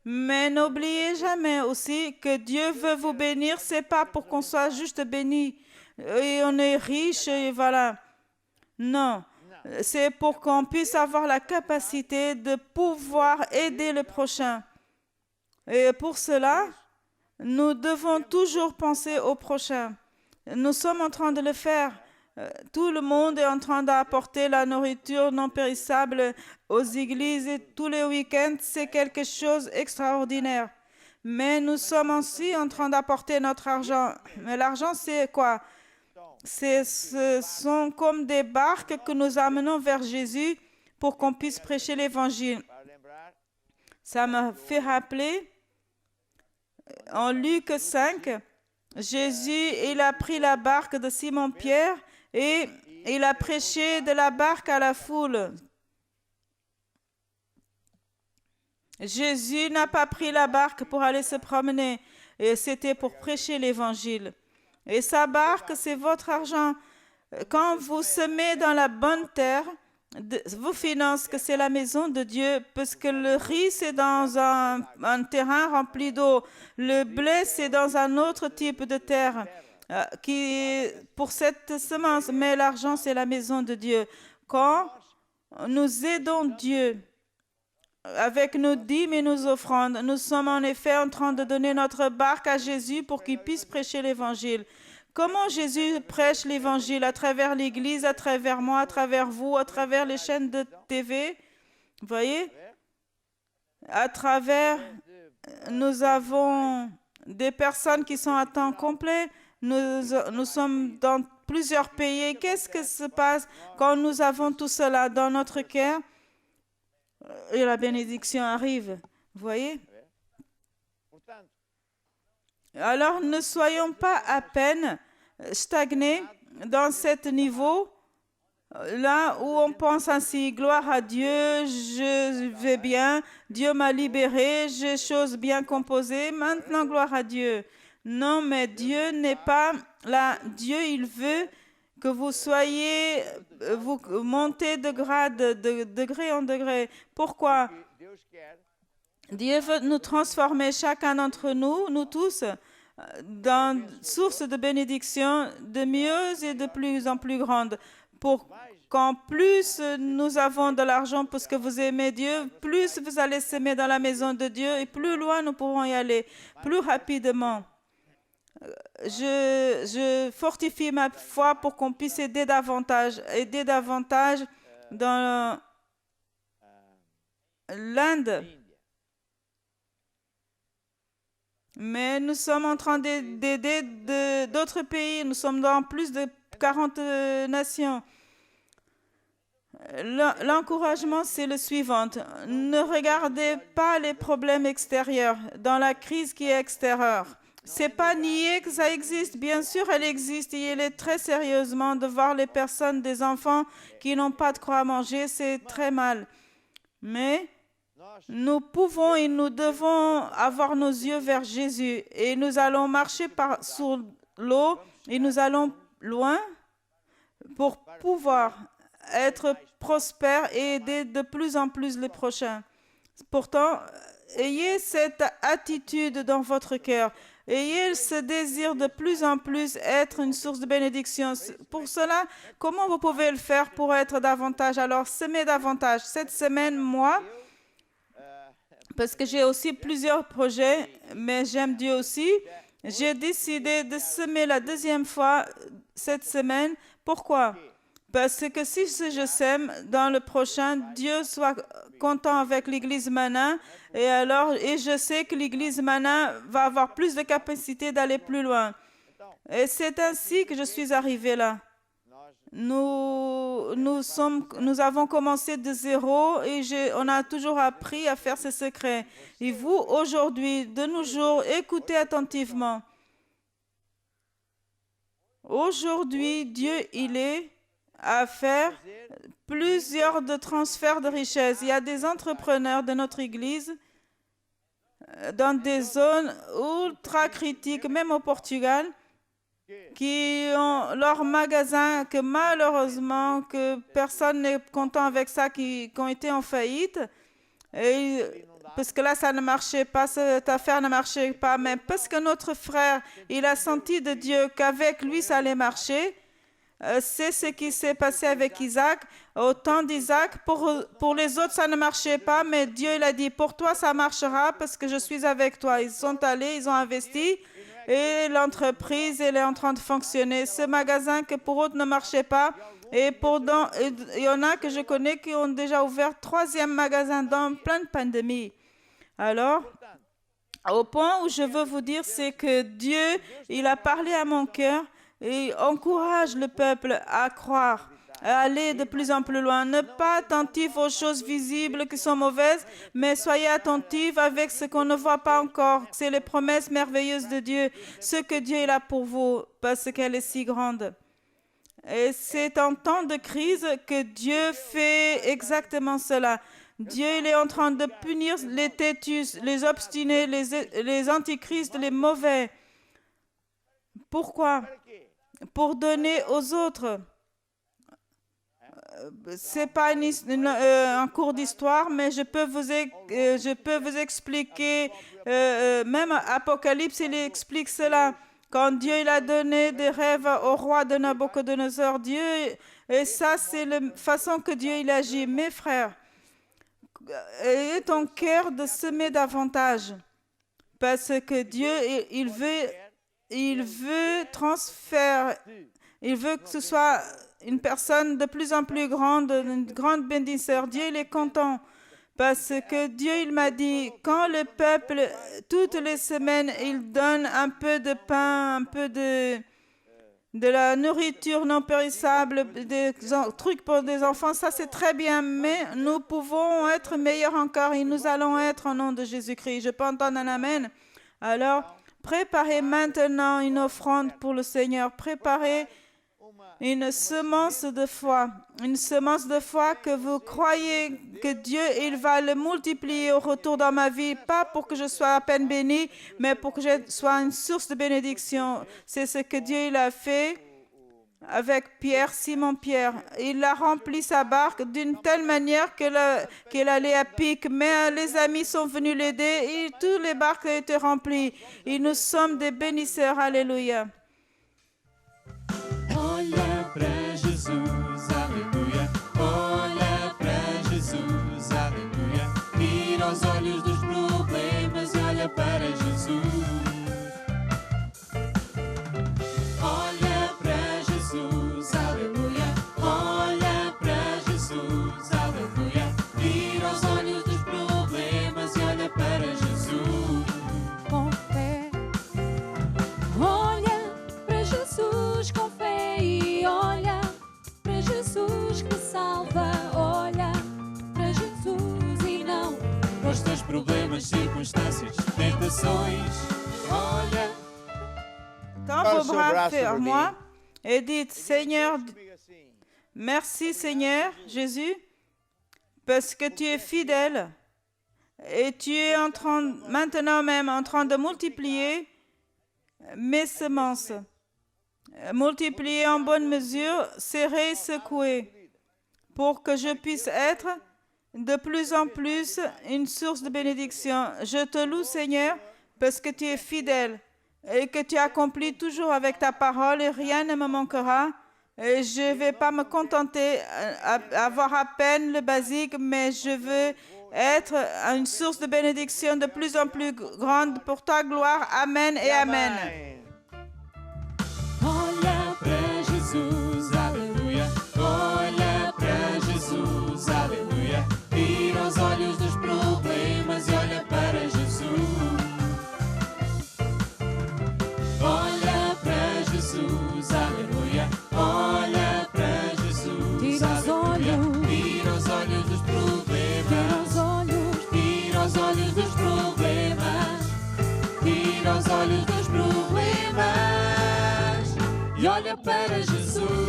Mais n'oubliez jamais aussi que Dieu veut vous bénir. C'est pas pour qu'on soit juste béni et on est riche et voilà. Non, c'est pour qu'on puisse avoir la capacité de pouvoir aider le prochain. Et pour cela, nous devons toujours penser au prochain. Nous sommes en train de le faire. Tout le monde est en train d'apporter la nourriture non périssable aux églises et tous les week-ends. C'est quelque chose d'extraordinaire. Mais nous sommes aussi en train d'apporter notre argent. Mais l'argent, c'est quoi? Ce sont comme des barques que nous amenons vers Jésus pour qu'on puisse prêcher l'évangile. Ça me fait rappeler, en Luc 5, Jésus, il a pris la barque de Simon-Pierre et il a prêché de la barque à la foule. Jésus n'a pas pris la barque pour aller se promener, et c'était pour prêcher l'évangile. Et sa barque, c'est votre argent. Quand vous semez dans la bonne terre, vos finances, que c'est la maison de Dieu, parce que le riz, c'est dans un terrain rempli d'eau. Le blé, c'est dans un autre type de terre pour cette semence. Mais l'argent, c'est la maison de Dieu. Quand nous aidons Dieu avec nos dîmes et nos offrandes. Nous sommes en effet en train de donner notre barque à Jésus pour qu'il puisse prêcher l'Évangile. Comment Jésus prêche l'Évangile? À travers l'Église, à travers moi, à travers vous, à travers les chaînes de TV. Vous voyez? À travers, nous avons des personnes qui sont à temps complet. Nous sommes dans plusieurs pays. Qu'est-ce qui se passe quand nous avons tout cela dans notre cœur? Et la bénédiction arrive. Vous voyez? Alors, ne soyons pas à peine stagnés dans ce niveau, là où on pense ainsi, gloire à Dieu, je vais bien, Dieu m'a libéré, j'ai choses bien composées, maintenant gloire à Dieu. Non, mais Dieu n'est pas là. Dieu, il veut que vous soyez, vous montez de grade, de degré en degré. Pourquoi? Dieu veut nous transformer, chacun d'entre nous, nous tous, dans source de bénédiction de mieux et de plus en plus grande. Pour qu'en plus nous avons de l'argent parce que vous aimez Dieu, plus vous allez s'aimer dans la maison de Dieu et plus loin nous pourrons y aller, plus rapidement. Je fortifie ma foi pour qu'on puisse aider davantage dans l'Inde. Mais nous sommes en train d'aider d'autres pays. Nous sommes dans plus de 40 nations. L'encouragement, c'est le suivant. Ne regardez pas les problèmes extérieurs dans la crise qui est extérieure. C'est pas nier que ça existe. Bien sûr, elle existe et il est très sérieusement de voir les personnes, des enfants qui n'ont pas de quoi manger. C'est très mal. Mais nous pouvons et nous devons avoir nos yeux vers Jésus et nous allons marcher sur l'eau et nous allons loin pour pouvoir être prospères et aider de plus en plus les prochains. Pourtant, ayez cette attitude dans votre cœur. Ayez ce désir de plus en plus être une source de bénédiction. Pour cela, comment vous pouvez le faire pour être davantage? Alors, semez davantage. Cette semaine, moi, parce que j'ai aussi plusieurs projets, mais j'aime Dieu aussi, j'ai décidé de semer la deuxième fois cette semaine. Pourquoi? Parce que si je sème dans le prochain, Dieu soit content avec l'Église Mana et je sais que l'Église Mana va avoir plus de capacité d'aller plus loin. Et c'est ainsi que je suis arrivé là. Nous avons commencé de zéro et on a toujours appris à faire ce secret. Et vous, aujourd'hui, de nos jours, écoutez attentivement. Aujourd'hui, Dieu, il est à faire plusieurs de transferts de richesses. Il y a des entrepreneurs de notre Église dans des zones ultra critiques, même au Portugal, qui ont leur magasin, que malheureusement, que personne n'est content avec ça, qui ont été en faillite. Et parce que là, ça ne marchait pas, cette affaire ne marchait pas. Mais parce que notre frère, il a senti de Dieu qu'avec lui, ça allait marcher. C'est ce qui s'est passé avec Isaac. Au temps d'Isaac, pour les autres, ça ne marchait pas, mais Dieu, il a dit, pour toi, ça marchera parce que je suis avec toi. Ils sont allés, ils ont investi et l'entreprise, elle est en train de fonctionner. Ce magasin que pour autres ne marchait pas, et il y en a que je connais qui ont déjà ouvert 3e magasin dans plein de pandémies. Alors, au point où je veux vous dire, c'est que Dieu, il a parlé à mon cœur et encourage le peuple à croire, à aller de plus en plus loin. Ne pas attentif aux choses visibles qui sont mauvaises, mais soyez attentifs avec ce qu'on ne voit pas encore. C'est les promesses merveilleuses de Dieu, ce que Dieu il a pour vous, parce qu'elle est si grande. Et c'est en temps de crise que Dieu fait exactement cela. Dieu il est en train de punir les têtus, les obstinés, les antichristes, les mauvais. Pourquoi? Pour donner aux autres. C'est pas un cours d'histoire, mais je peux vous expliquer, même Apocalypse, il explique cela. Quand Dieu il a donné des rêves au roi de Nabucodonosor, Dieu, et ça c'est la façon que Dieu il agit. Mes frères, ayez ton cœur de semer davantage, parce que Dieu il veut transférer, il veut que ce soit une personne de plus en plus grande, une grande bénédiction. Dieu il est content. Parce que Dieu, il m'a dit, quand le peuple, toutes les semaines, il donne un peu de pain, un peu de la nourriture non périssable, des trucs pour des enfants, ça c'est très bien, mais nous pouvons être meilleurs encore et nous allons être au nom de Jésus-Christ. Je peux entendre un amen. Alors, préparez maintenant une offrande pour le Seigneur. Préparez une semence de foi que vous croyez que Dieu il va le multiplier au retour dans ma vie, pas pour que je sois à peine béni, mais pour que je sois une source de bénédiction. C'est ce que Dieu il a fait avec Pierre, Simon-Pierre. Il a rempli sa barque d'une telle manière qu'elle allait à pic, mais les amis sont venus l'aider et toutes les barques étaient remplies. Et nous sommes des bénisseurs. Alléluia. Olha para Jesus, aleluia. Olha para Jesus, aleluia. Tira os olhos dos problemas e olha para Jesus. Olha para Jesus, aleluia. Olha para Jesus, aleluia. Tira os olhos dos problemas e olha para Jesus. Com fé, olha para Jesus com fé e olha para Jesus que salva. Olha para Jesus e não Para os teus problemas, circunstâncias, tentações. Olha. Tends vos bras vers moi et dites, Seigneur, merci Seigneur Jésus, parce que tu es fidèle et tu es maintenant même en train de multiplier mes semences. Multiplier en bonne mesure, serrer, secouer, pour que je puisse être de plus en plus une source de bénédiction. Je te loue Seigneur, parce que tu es fidèle et que tu accomplis toujours avec ta parole et rien ne me manquera. Et je ne vais pas me contenter avoir à peine le basique, mais je veux être une source de bénédiction de plus en plus grande pour ta gloire. Amen et amen. Olha para Jesus, aleluia. Olha para Jesus, aleluia. Tira os olhos dos problemas e olha para Jesus. Olha para Jesus, aleluia. Olha para Jesus, tira os olhos, tira os olhos dos problemas. tira os olhos, Tira os olhos dos problemas. Tira os olhos dos problemas. E olha para Jesus.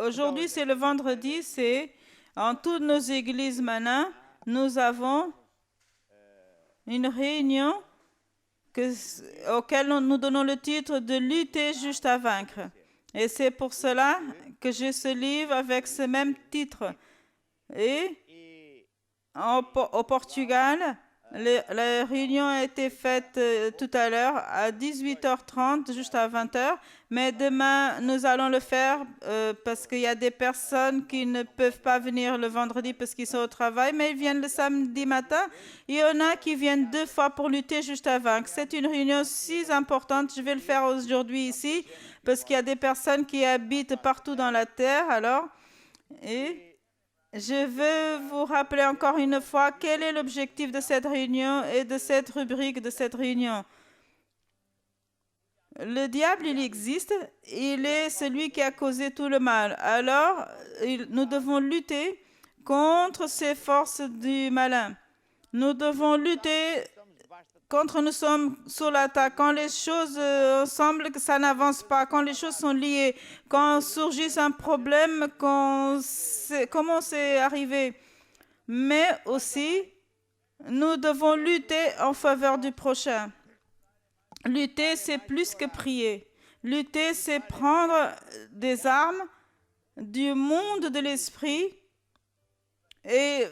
Aujourd'hui, c'est le vendredi, c'est en toutes nos églises maintenant, nous avons une réunion auquel nous donnons le titre de lutter juste à vaincre. Et c'est pour cela que j'ai ce livre avec ce même titre. Et au Portugal, La réunion a été faite tout à l'heure à 18h30, juste à 20h. Mais demain, nous allons le faire parce qu'il y a des personnes qui ne peuvent pas venir le vendredi parce qu'ils sont au travail, mais ils viennent le samedi matin. Il y en a qui viennent 2 fois pour lutter juste à vaincre. C'est une réunion si importante. Je vais le faire aujourd'hui ici parce qu'il y a des personnes qui habitent partout dans la terre. Alors, et je veux vous rappeler encore une fois quel est l'objectif de cette réunion et de cette rubrique de cette réunion. Le diable, il existe, il est celui qui a causé tout le mal. Alors, nous devons lutter contre ces forces du malin. Nous devons lutter contre nous sommes sur l'attaque, quand les choses semblent que ça n'avance pas, quand les choses sont liées, quand surgit un problème, comment c'est arrivé. Mais aussi, nous devons lutter en faveur du prochain. Lutter, c'est plus que prier. Lutter, c'est prendre des armes du monde de l'esprit et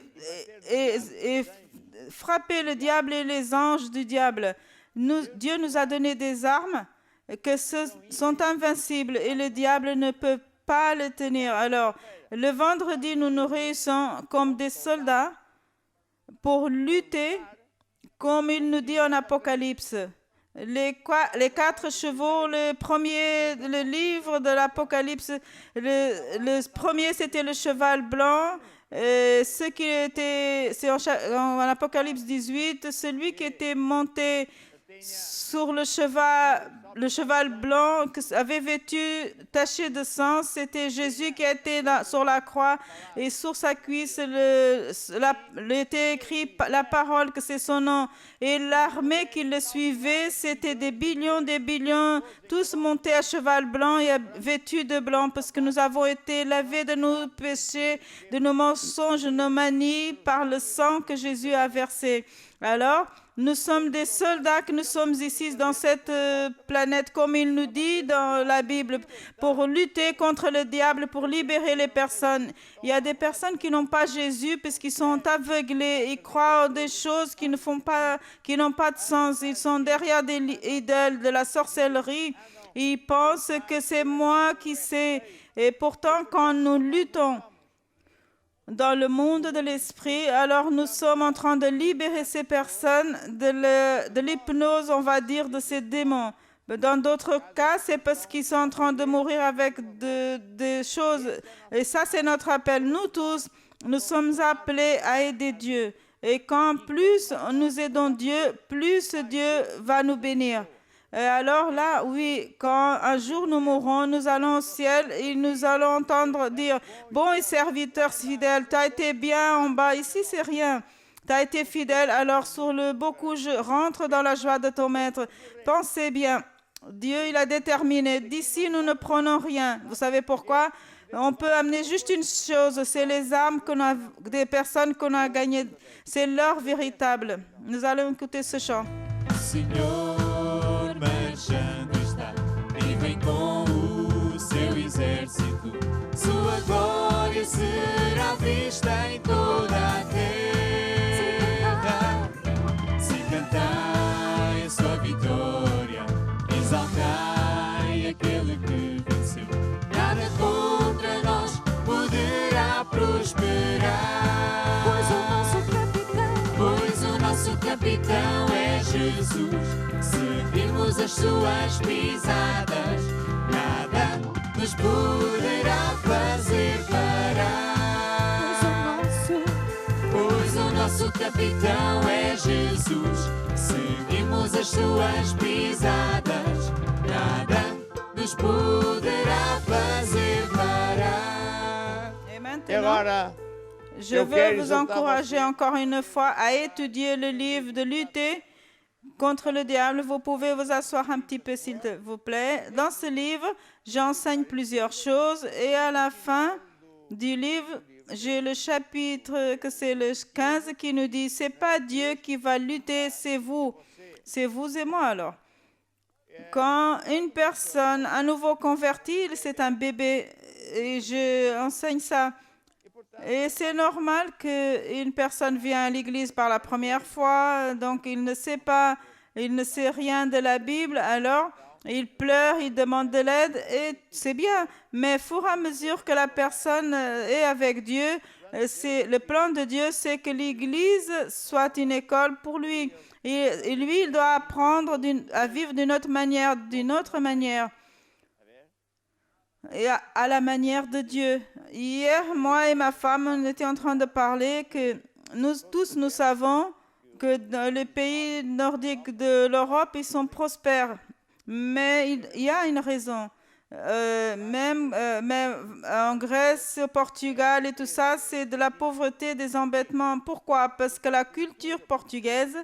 frapper le diable et les anges du diable. Dieu nous a donné des armes que sont invincibles et le diable ne peut pas les tenir. Alors, le vendredi, nous nous réunissons comme des soldats pour lutter, comme il nous dit en Apocalypse. Les 4 chevaux, le livre de l'Apocalypse, le premier c'était le cheval blanc, c'est en Apocalypse 18, celui qui était monté sur le cheval blanc, qui avait vêtu taché de sang, c'était Jésus qui était sur la croix et sur sa cuisse, il était écrit la parole que c'est son nom. Et l'armée qui le suivait, c'était des billions, tous montés à cheval blanc et vêtus de blanc, parce que nous avons été lavés de nos péchés, de nos mensonges, de nos manies, par le sang que Jésus a versé. Alors, nous sommes des soldats que nous sommes ici dans cette planète, comme il nous dit dans la Bible, pour lutter contre le diable, pour libérer les personnes. Il y a des personnes qui n'ont pas Jésus parce qu'ils sont aveuglés, ils croient des choses qui n'ont pas de sens. Ils sont derrière des idoles, de la sorcellerie. Ils pensent que c'est moi qui sais. Et pourtant, quand nous luttons dans le monde de l'esprit, alors nous sommes en train de libérer ces personnes de l'hypnose, on va dire, de ces démons. Dans d'autres cas, c'est parce qu'ils sont en train de mourir avec des choses. Et ça, c'est notre appel. Nous tous, nous sommes appelés à aider Dieu. Et quand plus nous aidons Dieu, plus Dieu va nous bénir. Et alors là, oui, quand un jour nous mourrons, nous allons au ciel et nous allons entendre dire « Bon et serviteur fidèle, tu as été bien en bas, ici c'est rien. Tu as été fidèle, alors sur le beaucoup, je rentre dans la joie de ton maître. Pensez bien, Dieu, il a déterminé, d'ici nous ne prenons rien. Vous savez pourquoi? On peut amener juste une chose, c'est les âmes des personnes qu'on a gagnées. C'est l'or véritable. » Nous allons écouter ce chant. Senhor marchando está e vem com o seu exército. Sua glória será vista em toda a terra. Se cantai a sua vitória, exaltai aquele que venceu. Nada contra nós poderá prosperar. Pois o nosso capitão é Jesus. Seguimos as suas pisadas, nada nos poderá fazer parar. Pois o nosso capitão é Jesus. Seguimos as suas pisadas, nada nos poderá fazer parar. Et E maintenant, agora, je eu veux quero vous exortar encourager você encore une fois à étudier le livre de lutter contre le diable. Vous pouvez vous asseoir un petit peu, s'il vous plaît. Dans ce livre, j'enseigne plusieurs choses et à la fin du livre, j'ai le chapitre que c'est le 15 qui nous dit c'est pas Dieu qui va lutter, c'est vous et moi alors. Quand une personne, un nouveau converti, c'est un bébé et je enseigne ça. Et c'est normal qu'une personne vient à l'église par la première fois, donc il ne sait pas, il ne sait rien de la Bible, alors il pleure, il demande de l'aide, et c'est bien. Mais au fur et à mesure que la personne est avec Dieu, c'est le plan de Dieu, c'est que l'église soit une école pour lui. Et lui, il doit apprendre à vivre d'une autre manière, et à la manière de Dieu. Hier, moi et ma femme, on était en train de parler que nous tous, nous savons que dans les pays nordiques de l'Europe, ils sont prospères. Mais il y a une raison. Même en Grèce, au Portugal et tout ça, c'est de la pauvreté, des embêtements. Pourquoi? Parce que la culture portugaise,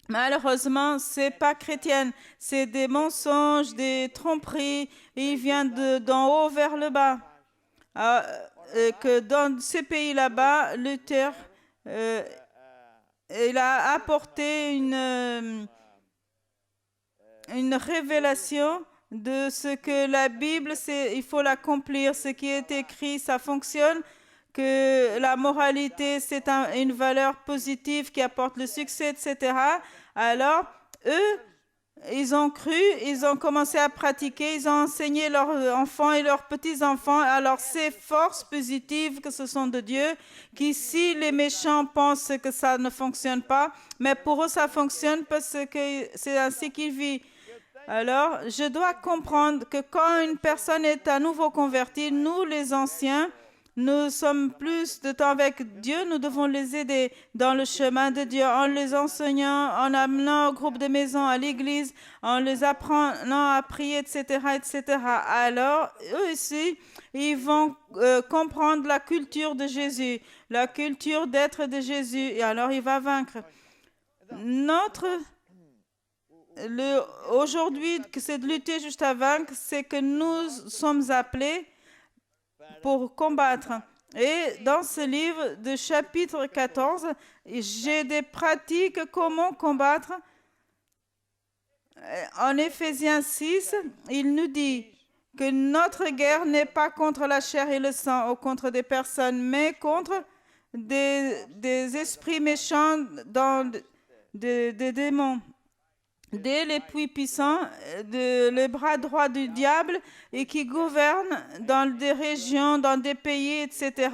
malheureusement, c'est pas chrétienne. C'est des mensonges, des tromperies. Il vient d'en haut vers le bas. Que dans ces pays là-bas, Luther, il a apporté une révélation de ce que la Bible, il faut l'accomplir. Ce qui est écrit, ça fonctionne. Que la moralité, c'est une valeur positive qui apporte le succès, etc. Alors, eux, ils ont cru, ils ont commencé à pratiquer, ils ont enseigné leurs enfants et leurs petits-enfants. Alors, ces forces positives que ce sont de Dieu, qui si les méchants pensent que ça ne fonctionne pas, mais pour eux, ça fonctionne parce que c'est ainsi qu'ils vivent. Alors, je dois comprendre que quand une personne est à nouveau convertie, nous, les anciens, nous sommes plus de temps avec Dieu, nous devons les aider dans le chemin de Dieu en les enseignant, en amenant au groupe de maison, à l'église, en les apprenant à prier, etc., etc. Alors, eux aussi, ils vont comprendre la culture de Jésus, la culture d'être de Jésus, et alors il va vaincre. Aujourd'hui, c'est de lutter juste à vaincre, c'est que nous sommes appelés pour combattre. Et dans ce livre de chapitre 14, j'ai des pratiques comment combattre. En Éphésiens 6, il nous dit que notre guerre n'est pas contre la chair et le sang ou contre des personnes, mais contre des esprits méchants, des démons. Les puissants, le bras droit du diable et qui gouvernent dans des régions, dans des pays, etc.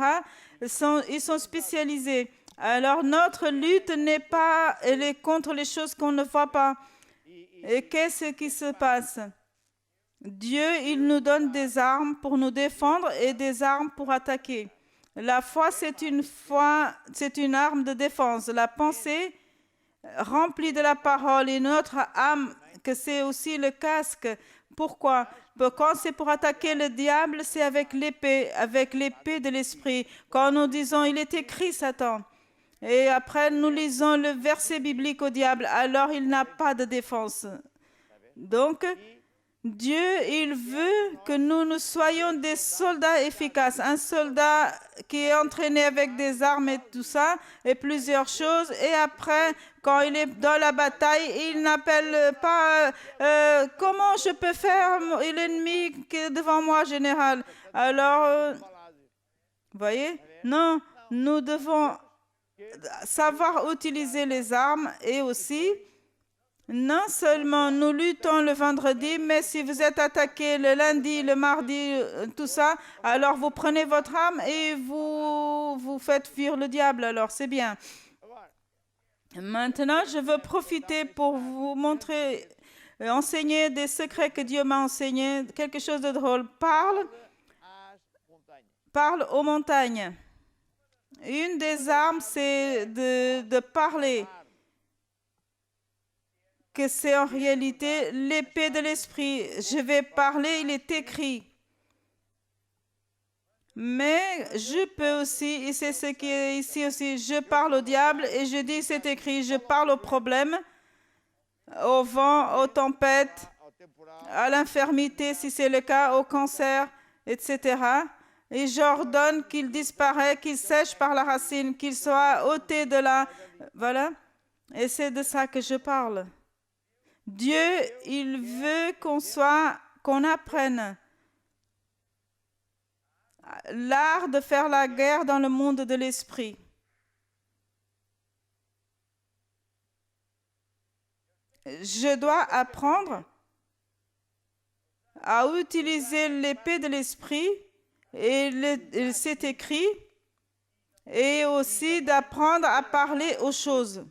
Ils sont spécialisés. Alors notre lutte n'est pas, elle est contre les choses qu'on ne voit pas. Et qu'est-ce qui se passe? Dieu, il nous donne des armes pour nous défendre et des armes pour attaquer. La foi, c'est une arme de défense. La pensée remplie de la parole et notre âme, que c'est aussi le casque. Pourquoi? Quand c'est pour attaquer le diable, c'est avec l'épée de l'esprit. Quand nous disons, il est écrit, Satan, et après nous lisons le verset biblique au diable, alors il n'a pas de défense. Donc, Dieu, il veut que nous soyons des soldats efficaces. Un soldat qui est entraîné avec des armes et tout ça, et plusieurs choses. Et après, quand il est dans la bataille, il n'appelle pas comment je peux faire l'ennemi qui est devant moi, général. Alors, vous voyez? Non, nous devons savoir utiliser les armes et aussi... Non seulement nous luttons le vendredi, mais si vous êtes attaqué le lundi, le mardi, tout ça, alors vous prenez votre arme et vous faites fuir le diable. Alors c'est bien. Maintenant, je veux profiter pour vous montrer, enseigner des secrets que Dieu m'a enseignés. Quelque chose de drôle. Parle aux montagnes. Une des armes, c'est de parler. Que c'est en réalité l'épée de l'esprit. Je vais parler, il est écrit. Mais je peux aussi, et c'est ce qui est ici aussi, je parle au diable et je dis c'est écrit, je parle aux problèmes, au vent, aux tempêtes, à l'infirmité si c'est le cas, au cancer, etc. Et j'ordonne qu'il disparaisse, qu'il sèche par la racine, qu'il soit ôté de là. Voilà. Et c'est de ça que je parle. Dieu, il veut qu'on apprenne l'art de faire la guerre dans le monde de l'esprit. Je dois apprendre à utiliser l'épée de l'esprit, et c'est écrit, et aussi d'apprendre à parler aux choses.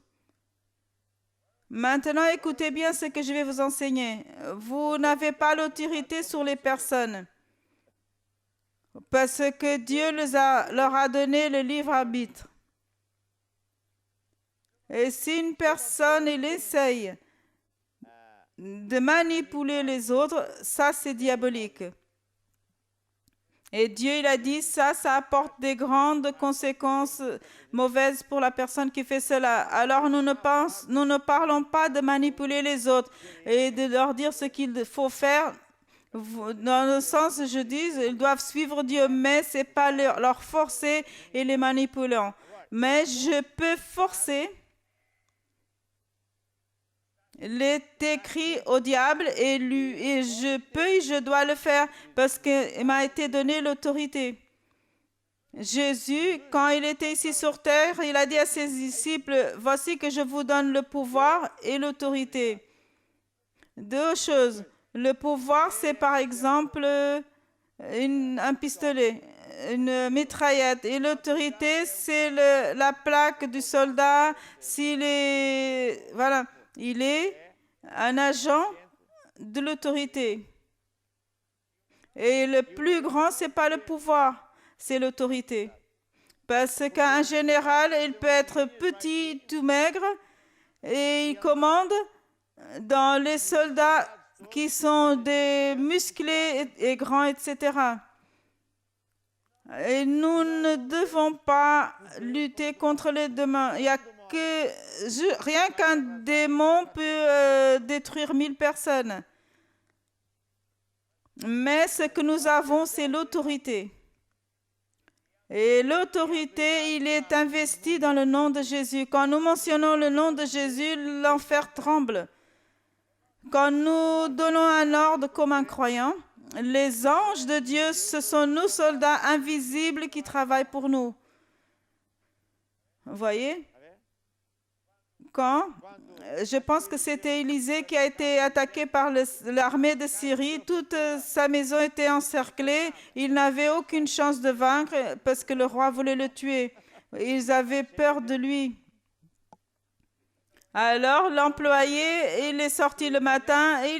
Maintenant, écoutez bien ce que je vais vous enseigner. Vous n'avez pas l'autorité sur les personnes, parce que Dieu leur a donné le libre arbitre. Et si une personne essaye de manipuler les autres, ça c'est diabolique. Et Dieu, il a dit, ça apporte des grandes conséquences mauvaises pour la personne qui fait cela. Alors nous ne parlons pas de manipuler les autres et de leur dire ce qu'il faut faire. Dans le sens, je dis, ils doivent suivre Dieu, mais ce n'est pas leur forcer et les manipuler. Mais je peux forcer les écrits au diable et je dois le faire parce qu'il m'a été donné l'autorité. Jésus, quand il était ici sur terre, il a dit à ses disciples, voici que je vous donne le pouvoir et l'autorité. Deux choses. Le pouvoir, c'est par exemple un pistolet, une mitraillette. Et l'autorité, c'est la plaque du soldat. Il est un agent de l'autorité. Et le plus grand, ce n'est pas le pouvoir, c'est l'autorité. Parce qu'un général, il peut être petit, tout maigre, et il commande dans les soldats qui sont des musclés et grands, etc. Et nous ne devons pas lutter contre les démons. Il y a rien qu'un démon peut détruire 1000 personnes. Mais ce que nous avons, c'est l'autorité. Et l'autorité, il est investi dans le nom de Jésus. Quand nous mentionnons le nom de Jésus, l'enfer tremble. Quand nous donnons un ordre comme un croyant, les anges de Dieu, ce sont nos soldats invisibles qui travaillent pour nous. Vous voyez? Je pense que c'était Élisée qui a été attaqué par l'armée de Syrie. Toute sa maison était encerclée. Il n'avait aucune chance de vaincre parce que le roi voulait le tuer. Ils avaient peur de lui. Alors l'employé, il est sorti le matin et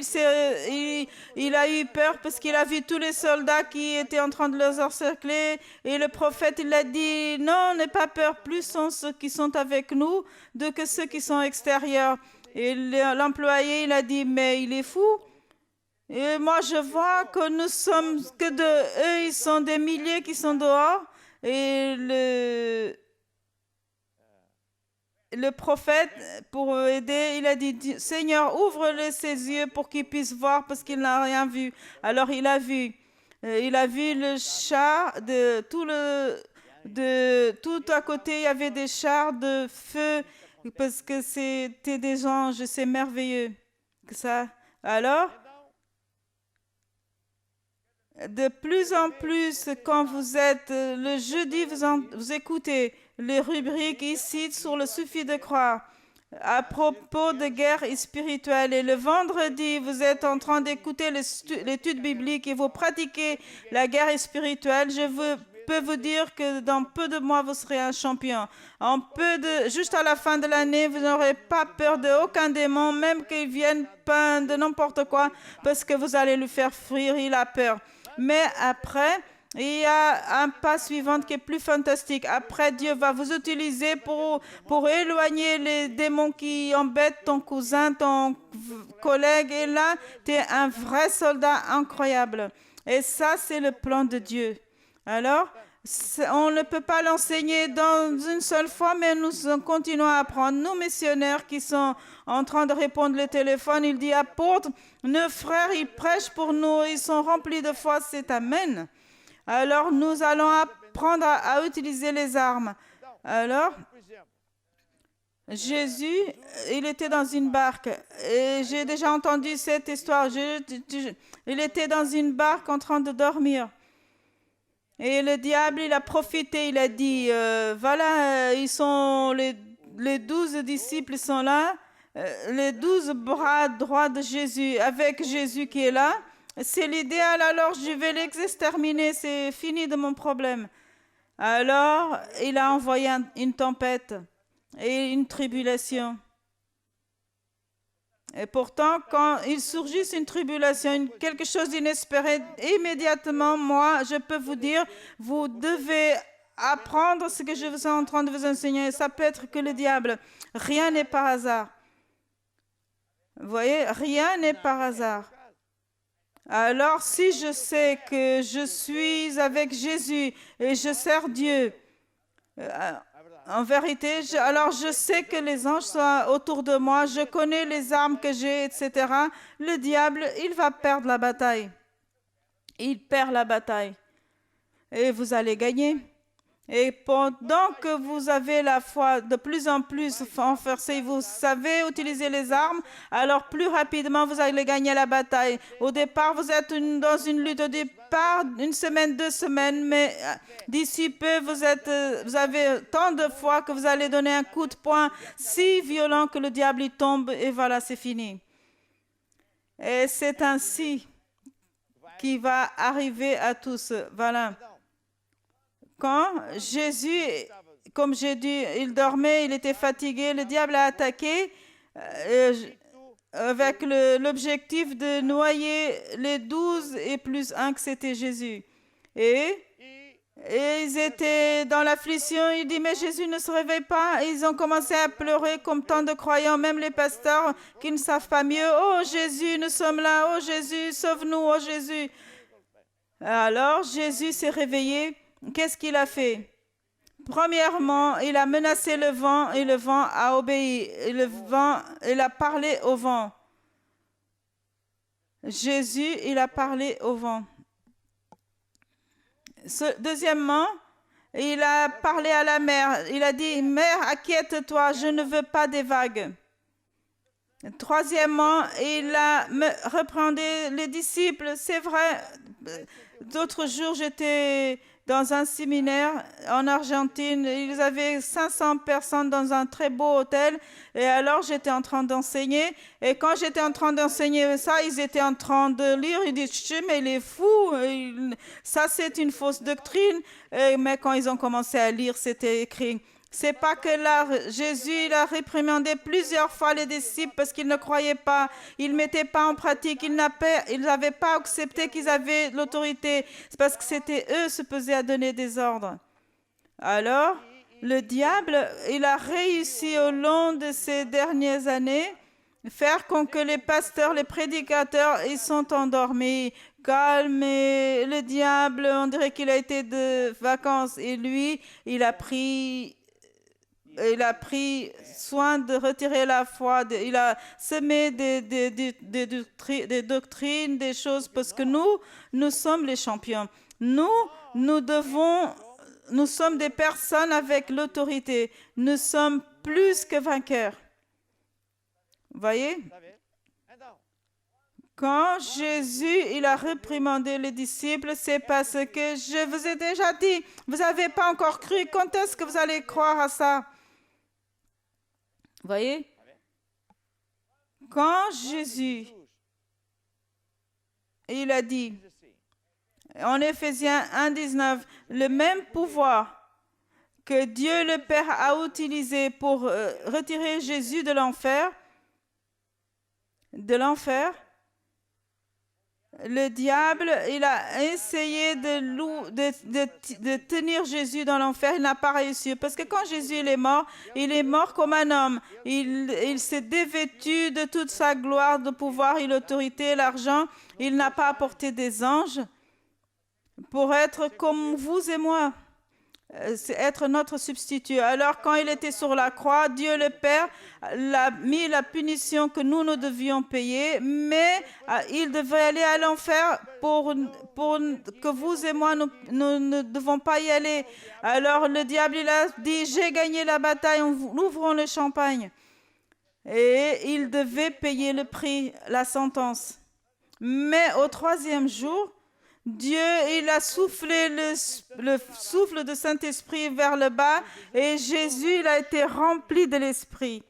il a eu peur parce qu'il a vu tous les soldats qui étaient en train de les encercler. Et le prophète, il a dit, non, n'aie pas peur, plus sont ceux qui sont avec nous que ceux qui sont extérieurs. Et l'employé, il a dit, mais il est fou. Et moi, je vois que nous sommes que eux, ils sont des milliers qui sont dehors. Et le prophète, pour aider, il a dit, Seigneur, ouvre-les ses yeux pour qu'il puisse voir parce qu'il n'a rien vu. Alors il a vu le char tout à côté, il y avait des chars de feu parce que c'était des anges, c'est merveilleux. Ça. Alors, de plus en plus, quand vous êtes le jeudi, vous écoutez les rubriques ici sur le suffit de croire à propos de guerre spirituelle. Et le vendredi, vous êtes en train d'écouter l'étude biblique et vous pratiquez la guerre spirituelle. Peux vous dire que dans peu de mois, vous serez un champion. Juste à la fin de l'année, vous n'aurez pas peur d'aucun démon, même qu'il vienne peindre de n'importe quoi, parce que vous allez lui faire fuir, il a peur. Mais après, il y a un pas suivant qui est plus fantastique. Après, Dieu va vous utiliser pour éloigner les démons qui embêtent ton cousin, ton collègue. Et là, tu es un vrai soldat incroyable. Et ça, c'est le plan de Dieu. Alors, on ne peut pas l'enseigner dans une seule fois, mais nous continuons à apprendre. Nous, missionnaires qui sont en train de répondre le téléphone, il dit, apôtre, nos frères, ils prêchent pour nous, ils sont remplis de foi, c'est Amen. Alors, nous allons apprendre à utiliser les armes. Alors, Jésus, il était dans une barque. Et j'ai déjà entendu cette histoire. Il était dans une barque en train de dormir. Et le diable, il a profité, il a dit, voilà, ils sont les 12 disciples sont là, les 12 bras droits de Jésus, avec Jésus qui est là. C'est l'idéal, alors je vais les exterminer, c'est fini de mon problème. Alors, il a envoyé une tempête et une tribulation. Et pourtant, quand il surgit une tribulation, quelque chose d'inespéré, immédiatement, moi, je peux vous dire, vous devez apprendre ce que je suis en train de vous enseigner. Ça peut être que le diable. Rien n'est par hasard. Vous voyez, rien n'est par hasard. Alors, si je sais que je suis avec Jésus et je sers Dieu, en vérité, alors je sais que les anges sont autour de moi, je connais les armes que j'ai, etc. Le diable, il va perdre la bataille. Il perd la bataille. Et vous allez gagner. Et pendant que vous avez la foi de plus en plus renforcée, vous savez utiliser les armes, alors plus rapidement vous allez gagner la bataille. Au départ, vous êtes dans une lutte. Au départ, 1 semaine, 2 semaines, mais d'ici peu, vous avez tant de fois que vous allez donner un coup de poing si violent que le diable y tombe et voilà, c'est fini. Et c'est ainsi qui va arriver à tous. Voilà. Quand Jésus, comme j'ai dit, il dormait, il était fatigué, le diable a attaqué avec l'objectif de noyer les 12 et plus 1 que c'était Jésus. Et ils étaient dans l'affliction, il dit, mais Jésus ne se réveille pas. Et ils ont commencé à pleurer comme tant de croyants, même les pasteurs qui ne savent pas mieux. Oh Jésus, nous sommes là, oh Jésus, sauve-nous, oh Jésus. Alors Jésus s'est réveillé. Qu'est-ce qu'il a fait? Premièrement, il a menacé le vent et le vent a obéi. Et le vent, il a parlé au vent. Jésus, il a parlé au vent. Deuxièmement, il a parlé à la mer. Il a dit, mer, inquiète-toi, je ne veux pas des vagues. Troisièmement, il a repris les disciples. C'est vrai, d'autres jours, j'étais dans un séminaire en Argentine. Ils avaient 500 personnes dans un très beau hôtel. Et alors, j'étais en train d'enseigner. Et quand j'étais en train d'enseigner ça, ils étaient en train de lire. Ils disent, mais il est fou. Ça, c'est une fausse doctrine. Mais quand ils ont commencé à lire, c'était écrit. C'est pas que là, Jésus, il a réprimandé plusieurs fois les disciples parce qu'ils ne croyaient pas, ils ne mettaient pas en pratique, ils n'avaient pas accepté qu'ils avaient l'autorité. C'est parce que c'était eux supposés à donner des ordres. Alors, le diable, il a réussi au long de ces dernières années faire con que les pasteurs, les prédicateurs, ils sont endormis, calmes, et le diable, on dirait qu'il a été de vacances et lui, il a pris soin de retirer la foi, il a semé des doctrines, des choses, parce que nous sommes les champions. Nous sommes des personnes avec l'autorité. Nous sommes plus que vainqueurs. Vous voyez? Quand Jésus, il a réprimandé les disciples, c'est parce que je vous ai déjà dit, vous n'avez pas encore cru. Quand est-ce que vous allez croire à ça? Vous voyez? Quand Jésus, il a dit, en Éphésiens 1,19, le même pouvoir que Dieu le Père a utilisé pour retirer Jésus de l'enfer, le diable, il a essayé de tenir Jésus dans l'enfer. Il n'a pas réussi. Parce que quand Jésus il est mort comme un homme. Il s'est dévêtu de toute sa gloire, de pouvoir et l'autorité, l'argent. Il n'a pas apporté des anges pour être comme vous et moi. C'est être notre substitut. Alors, quand il était sur la croix, Dieu le Père l'a mis la punition que nous devions payer, mais il devait aller à l'enfer pour que vous et moi, nous ne devons pas y aller. Alors, le diable, il a dit, j'ai gagné la bataille, ouvrons le champagne. Et il devait payer le prix, la sentence. Mais au 3e jour, Dieu, il a soufflé le souffle de Saint-Esprit vers le bas et Jésus, il a été rempli de l'Esprit.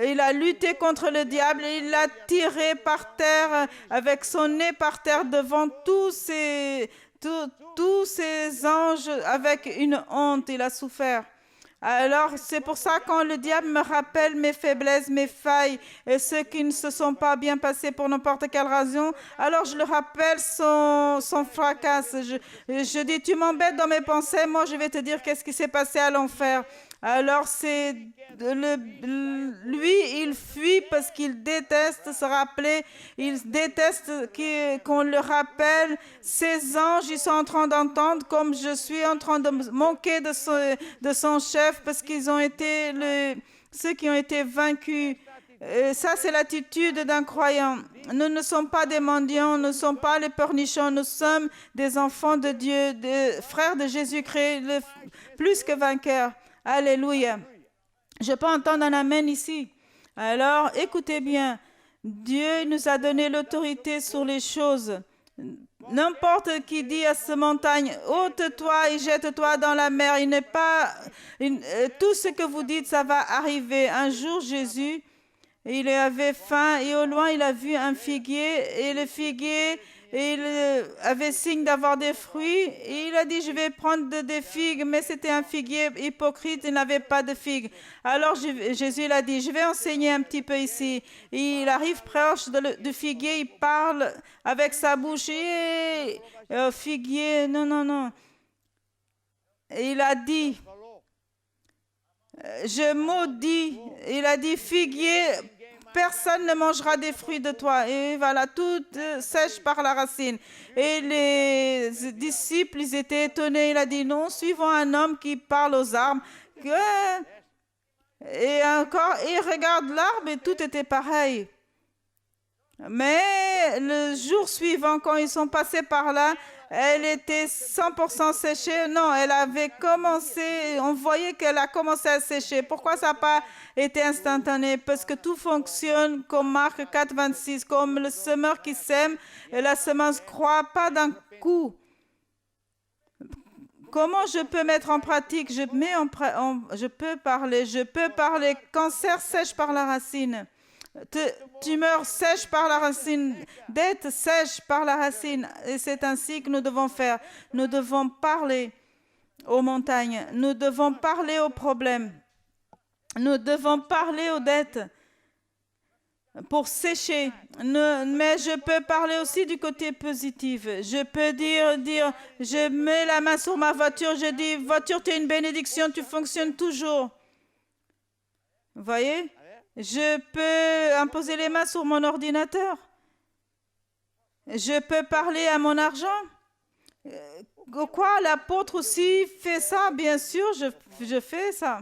Il a lutté contre le diable et il l'a tiré par terre avec son nez par terre devant tous ces anges avec une honte. Il a souffert. Alors, c'est pour ça quand le diable me rappelle mes faiblesses, mes failles et ceux qui ne se sont pas bien passés pour n'importe quelle raison, alors je le rappelle son fracas. Je dis, tu m'embêtes dans mes pensées, moi je vais te dire qu'est-ce qui s'est passé à l'enfer. Alors, lui, il fuit parce qu'il déteste se rappeler, il déteste qu'on le rappelle. Ces anges, ils sont en train d'entendre comme je suis en train de manquer de son chef parce qu'ils ont été ceux qui ont été vaincus. Ça, c'est l'attitude d'un croyant. Nous ne sommes pas des mendiants, nous ne sommes pas les pleurnichons, nous sommes des enfants de Dieu, des frères de Jésus-Christ, plus que vainqueurs. Alléluia. Je peux entendre un amen ici. Alors, écoutez bien. Dieu nous a donné l'autorité sur les choses. N'importe qui dit à cette montagne, ôte-toi et jette-toi dans la mer. Il n'est pas tout ce que vous dites, ça va arriver. Un jour, Jésus, il avait faim et au loin, il a vu un figuier et le figuier, il avait signe d'avoir des fruits. Et il a dit, je vais prendre des figues, mais c'était un figuier hypocrite, il n'avait pas de figues. Alors Jésus il a dit, je vais enseigner un petit peu ici. Et il arrive proche du figuier, il parle avec sa bouche. Et figuier, non. Et il a dit, je maudis. Il a dit, figuier, personne ne mangera des fruits de toi. Et voilà, tout sèche par la racine. Et les disciples, ils étaient étonnés. Il a dit, non, suivons un homme qui parle aux arbres. Et encore, il regarde l'arbre et tout était pareil. Mais le jour suivant, quand ils sont passés par là, elle était 100% séchée. Non, elle avait commencé, on voyait qu'elle a commencé à sécher. Pourquoi ça n'a pas été instantané? Parce que tout fonctionne comme Marc 4,26, comme le semeur qui sème et la semence croît pas d'un coup. Comment je peux mettre en pratique? Je peux parler. Cancer sèche par la racine. Tumeur sèche par la racine, dette sèche par la racine. Et c'est ainsi que nous devons faire. Nous devons parler aux montagnes, nous devons parler aux problèmes, nous devons parler aux dettes pour sécher. Mais je peux parler aussi du côté positif. Je peux dire, je mets la main sur ma voiture, je dis, voiture, tu es une bénédiction, tu fonctionnes toujours. Vous voyez? Je peux imposer les mains sur mon ordinateur. Je peux parler à mon argent. Quoi, l'apôtre aussi fait ça? Bien sûr, je fais ça.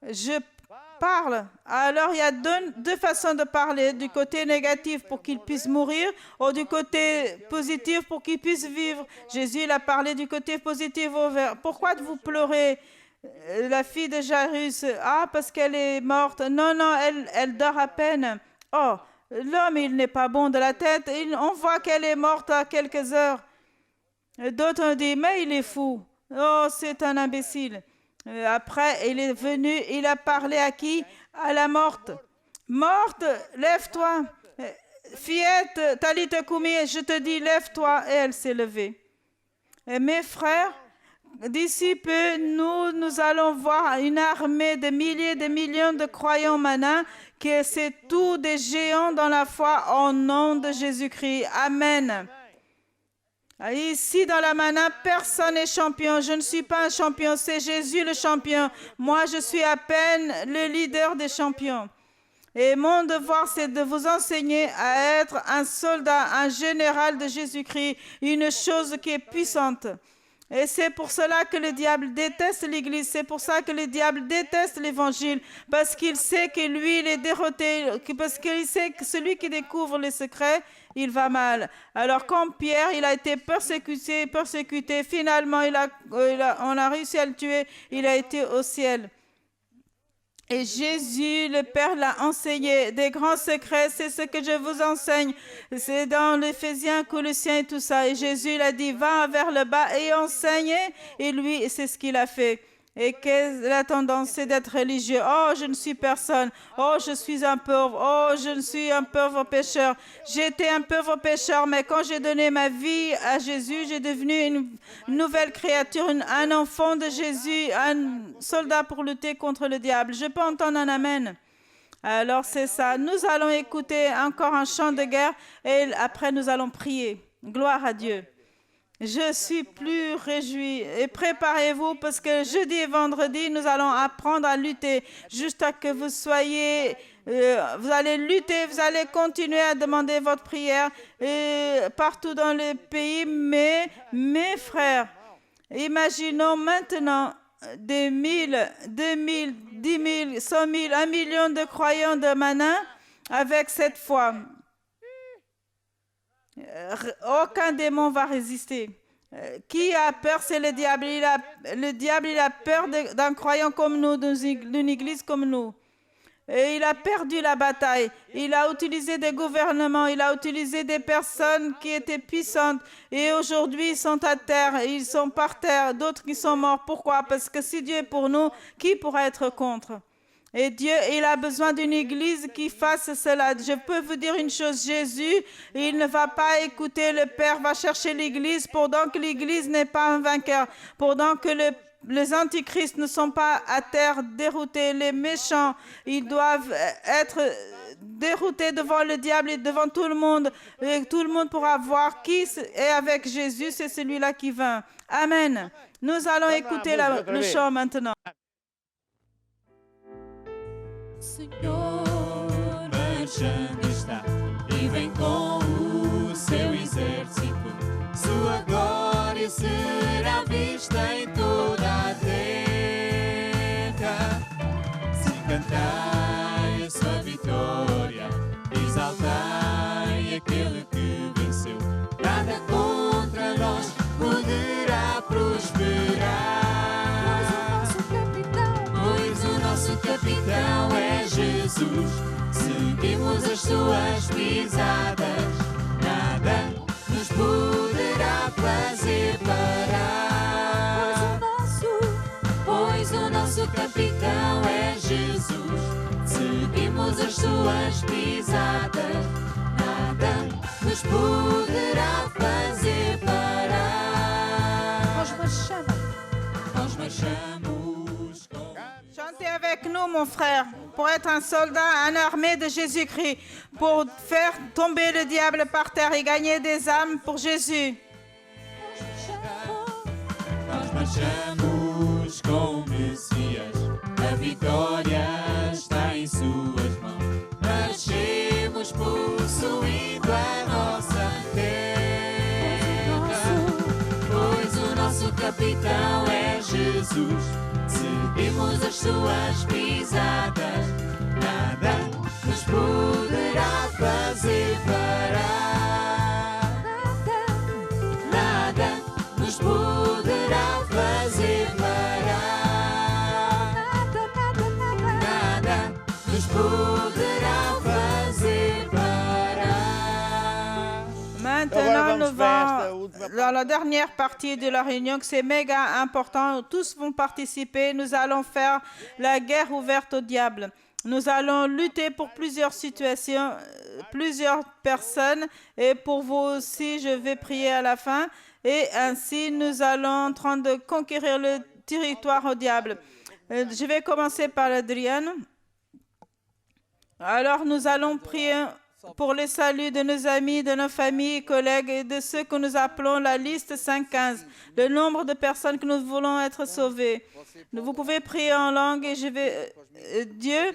Je parle. Alors, il y a deux façons de parler. Du côté négatif pour qu'il puisse mourir ou du côté positif pour qu'il puisse vivre. Jésus, il a parlé du côté positif. Pourquoi vous pleurez? La fille de Jairus, parce qu'elle est morte. Non, elle dort à peine. Oh, l'homme, il n'est pas bon de la tête. On voit qu'elle est morte à quelques heures. D'autres ont dit, mais il est fou. Oh, c'est un imbécile. Après, il est venu, il a parlé à qui? À la morte. Morte, lève-toi. Fillette, Talita Koumi, je te dis, lève-toi. Et elle s'est levée. Et mes frères, d'ici peu, nous allons voir une armée de milliers, de millions de croyants maintenant, que c'est tous des géants dans la foi au nom de Jésus-Christ. Amen. Ici, dans la mana, personne n'est champion. Je ne suis pas un champion, c'est Jésus le champion. Moi, je suis à peine le leader des champions. Et mon devoir, c'est de vous enseigner à être un soldat, un général de Jésus-Christ, une chose qui est puissante. Et c'est pour cela que le diable déteste l'Église, c'est pour ça que le diable déteste l'Évangile, parce qu'il sait que lui, il est déroté, parce qu'il sait que celui qui découvre les secrets, il va mal. Alors quand Pierre, il a été persécuté, finalement, on a réussi à le tuer, il a été au ciel. Et Jésus, le Père, l'a enseigné. Des grands secrets, c'est ce que je vous enseigne. C'est dans l'Éphésiens, Colossiens et tout ça. Et Jésus, il a dit, va vers le bas et enseigne. Et lui, c'est ce qu'il a fait. Et que la tendance, c'est d'être religieux. Oh, je ne suis personne. Oh, je suis un pauvre. Oh, je ne suis un pauvre pécheur. J'étais un pauvre pécheur, mais quand j'ai donné ma vie à Jésus, j'ai devenu une nouvelle créature, un enfant de Jésus, un soldat pour lutter contre le diable. Je peux entendre un amen. Alors, c'est ça. Nous allons écouter encore un chant de guerre et après, nous allons prier. Gloire à Dieu. Je suis plus réjouie et préparez-vous parce que jeudi et vendredi, nous allons apprendre à lutter jusqu'à ce que vous soyez, vous allez lutter, vous allez continuer à demander votre prière partout dans le pays. Mais mes frères, imaginons maintenant des 1000, 2000, 10 000, 100 000, 1 million de croyants de Manin avec cette foi. Aucun démon va résister. Qui a peur, c'est le diable. Le diable, il a peur d'un croyant comme nous, d'une église comme nous. Et il a perdu la bataille. Il a utilisé des gouvernements, il a utilisé des personnes qui étaient puissantes. Et aujourd'hui, ils sont à terre, ils sont par terre, d'autres qui sont morts. Pourquoi? Parce que si Dieu est pour nous, qui pourra être contre? Et Dieu, il a besoin d'une église qui fasse cela. Je peux vous dire une chose, Jésus, il ne va pas écouter, le Père va chercher l'église pendant que l'église n'est pas un vainqueur, pendant que les antichrists ne sont pas à terre déroutés, les méchants, ils doivent être déroutés devant le diable et devant tout le monde. Et tout le monde pourra voir qui est avec Jésus, c'est celui-là qui vint. Amen. Nous allons écouter le chant maintenant. Senhor, marchando está e vem com o seu exército. Sua glória será vista em toda a terra. Se cantai a sua vitória, exaltai aquele que venceu. Nada contra nós poderá prosperar. Pois o nosso capitão é Jesus, seguimos as suas pisadas, nada nos poderá fazer parar. Pois o nosso capitão é Jesus, seguimos as suas pisadas, nada nos poderá fazer parar. Nós marchamos. Chantez avec nous, mon frère, pour être un soldat, une armée de Jésus-Christ, pour faire tomber le diable par terre et gagner des âmes pour Jésus. Nós marchamos com o Messias, a vitória está em suas mãos. Marchemos possuindo a nossa terra, pois o nosso capitão é Jesus. Seguimos as suas pisadas, nada nos poderá fazer parar. Nada nos poderá fazer parar. Nada nos poderá fazer parar. Maintenant, nous allons dans la dernière partie de la réunion, que c'est méga important. Tous vont participer. Nous allons faire la guerre ouverte au diable. Nous allons lutter pour plusieurs situations, plusieurs personnes. Et pour vous aussi, je vais prier à la fin. Et ainsi, nous allons en train de conquérir le territoire au diable. Je vais commencer par Adrienne. Alors, nous allons prier pour le salut de nos amis, de nos familles, collègues et de ceux que nous appelons la liste 515, le nombre de personnes que nous voulons être sauvées. Vous pouvez prier en langue et je vais... Dieu,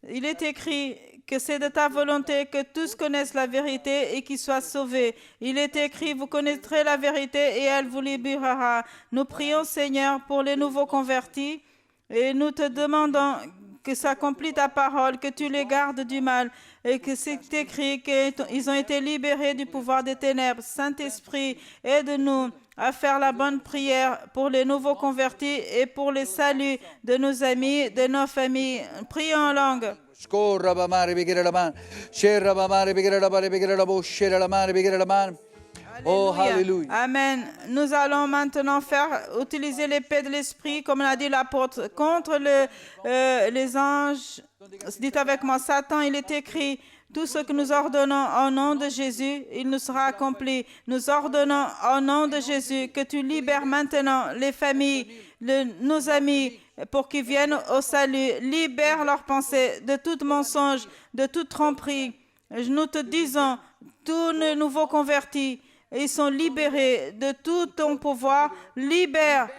il est écrit que c'est de ta volonté que tous connaissent la vérité et qu'ils soient sauvés. Il est écrit, vous connaîtrez la vérité et elle vous libérera. Nous prions, Seigneur, pour les nouveaux convertis et nous te demandons que s'accomplit ta parole, que tu les gardes du mal et que c'est écrit qu'ils ont été libérés du pouvoir des ténèbres. Saint-Esprit, aide-nous à faire la bonne prière pour les nouveaux convertis et pour les saluts de nos amis, de nos familles. Prions en langue. Scorra bamare bigere la man. Scerra bamare bigere la bare bigere la bo scere la mare bigere la man. Oh, alléluia. Amen. Nous allons maintenant utiliser l'épée de l'esprit, comme l'a dit l'apôtre, contre les anges. Dites avec moi, Satan, il est écrit, tout ce que nous ordonnons au nom de Jésus, il nous sera accompli. Nous ordonnons au nom de Jésus que tu libères maintenant les familles, nos amis, pour qu'ils viennent au salut. Libère leurs pensées de tout mensonge, de toute tromperie. Nous te disons, tous les nouveaux convertis, ils sont libérés de tout ton pouvoir. Libère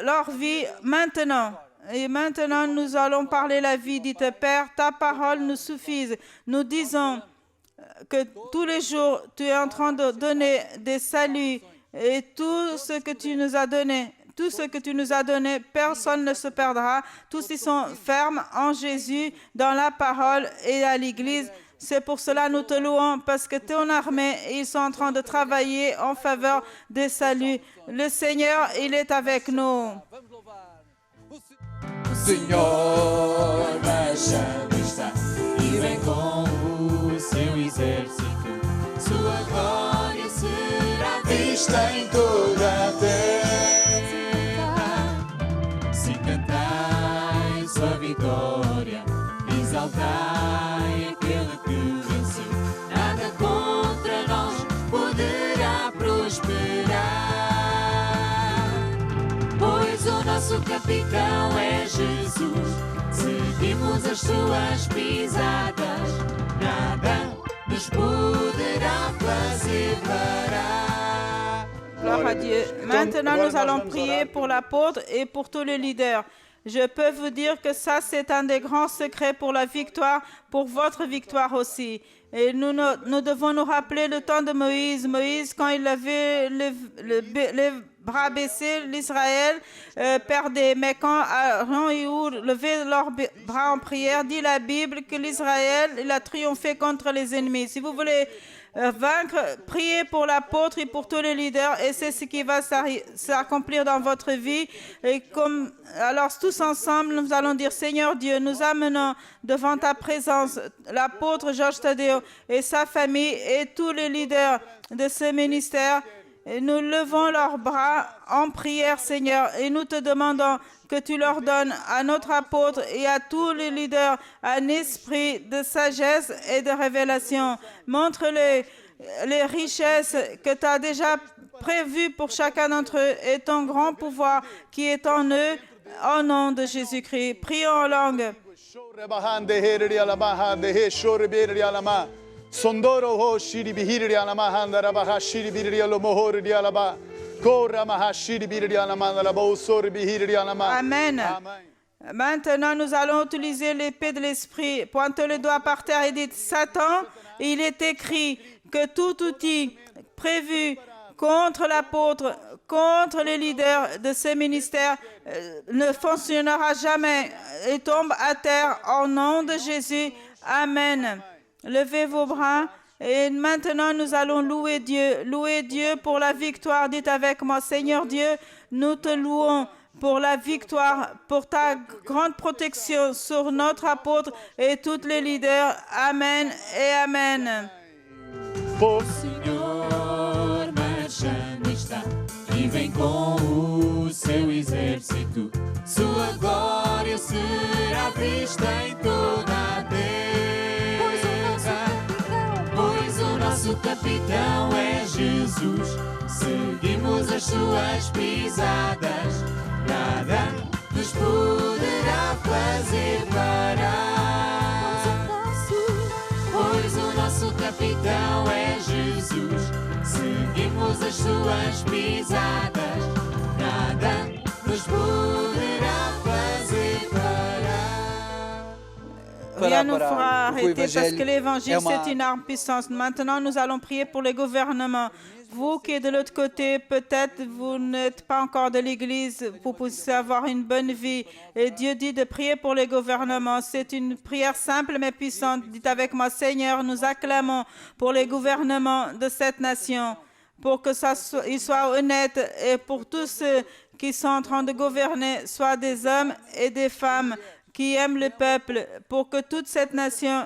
leur vie maintenant. Et maintenant, nous allons parler la vie. Dites, Père, ta parole nous suffise. Nous disons que tous les jours, tu es en train de donner des saluts. Et tout ce que tu nous as donné, personne ne se perdra. Tous ils sont fermes en Jésus, dans la parole et à l'Église. C'est pour cela que nous te louons, parce que ton armée, ils sont en train de travailler en faveur des saluts. Le Seigneur, il est avec nous. Senhor marchando está e vem com o seu exército. Sua glória será vista em toda a terra. Se cantai sua vitória, exaltai aquele que venceu. Nada contra nós poderá prosperar, pois o nosso capitão é Jesus. Seguimos as suas pisadas, nada nos poderá fazer parar. Gloire à Dieu. Maintenant, nous allons prier pour l'apôtre et pour tous les leaders. Je peux vous dire que ça, c'est un des grands secrets pour la victoire, pour votre victoire aussi. Et nous devons nous rappeler le temps de Moïse. Moïse, quand il avait les bras baissés, l'Israël perdait. Mais quand Aaron et Hur levaient leurs bras en prière, dit la Bible que l'Israël, il a triomphé contre les ennemis. Si vous voulez vaincre, priez pour l'apôtre et pour tous les leaders, et c'est ce qui va s'accomplir dans votre vie. Et alors tous ensemble, nous allons dire, Seigneur Dieu, nous amenons devant ta présence l'apôtre Georges Tadeo et sa famille et tous les leaders de ce ministère. Et nous levons leurs bras en prière, Seigneur, et nous te demandons que tu leur donnes à notre apôtre et à tous les leaders un esprit de sagesse et de révélation. Montre-les les richesses que tu as déjà prévues pour chacun d'entre eux et ton grand pouvoir qui est en eux, au nom de Jésus-Christ. Prions en langue. Sondoro ho shiri bihiri ala mahanda rabaha shiri bihiri ala mohori di alaba. Kora maha shiri bihiri ala mandala bo sori bihiri ala ma. Amen. Maintenant, nous allons utiliser l'épée de l'esprit. Pointez le doigt par terre et dites, Satan, il est écrit que tout outil prévu contre l'apôtre, contre les leaders de ce ministère ne fonctionnera jamais et tombe à terre au nom de Jésus. Amen. Levez vos bras et maintenant nous allons louer Dieu pour la victoire. Dites avec moi, Seigneur Dieu, nous te louons pour la victoire, pour ta grande protection sur notre apôtre et tous les leaders. Amen et Amen. O Senhor marchando está e vem com o seu exército. Sua glória será vista em toda a terra. Pois o nosso capitão é Jesus. Seguimos as suas pisadas. Nada nos poderá fazer parar. Pois o nosso capitão é Jesus. Seguimos as suas pisadas. Nada nos poderá fazer parar. Rien ne fera arrêter parce que l'évangile, c'est une arme puissante. Maintenant, nous allons prier pour le gouvernement. Vous qui êtes de l'autre côté, peut-être vous n'êtes pas encore de l'Église, vous pouvez avoir une bonne vie. Et Dieu dit de prier pour le gouvernement. C'est une prière simple mais puissante. Dites avec moi, Seigneur, nous acclamons pour les gouvernements de cette nation. pour que il soit honnête et pour tous ceux qui sont en train de gouverner soient des hommes et des femmes qui aiment le peuple, pour que toute cette nation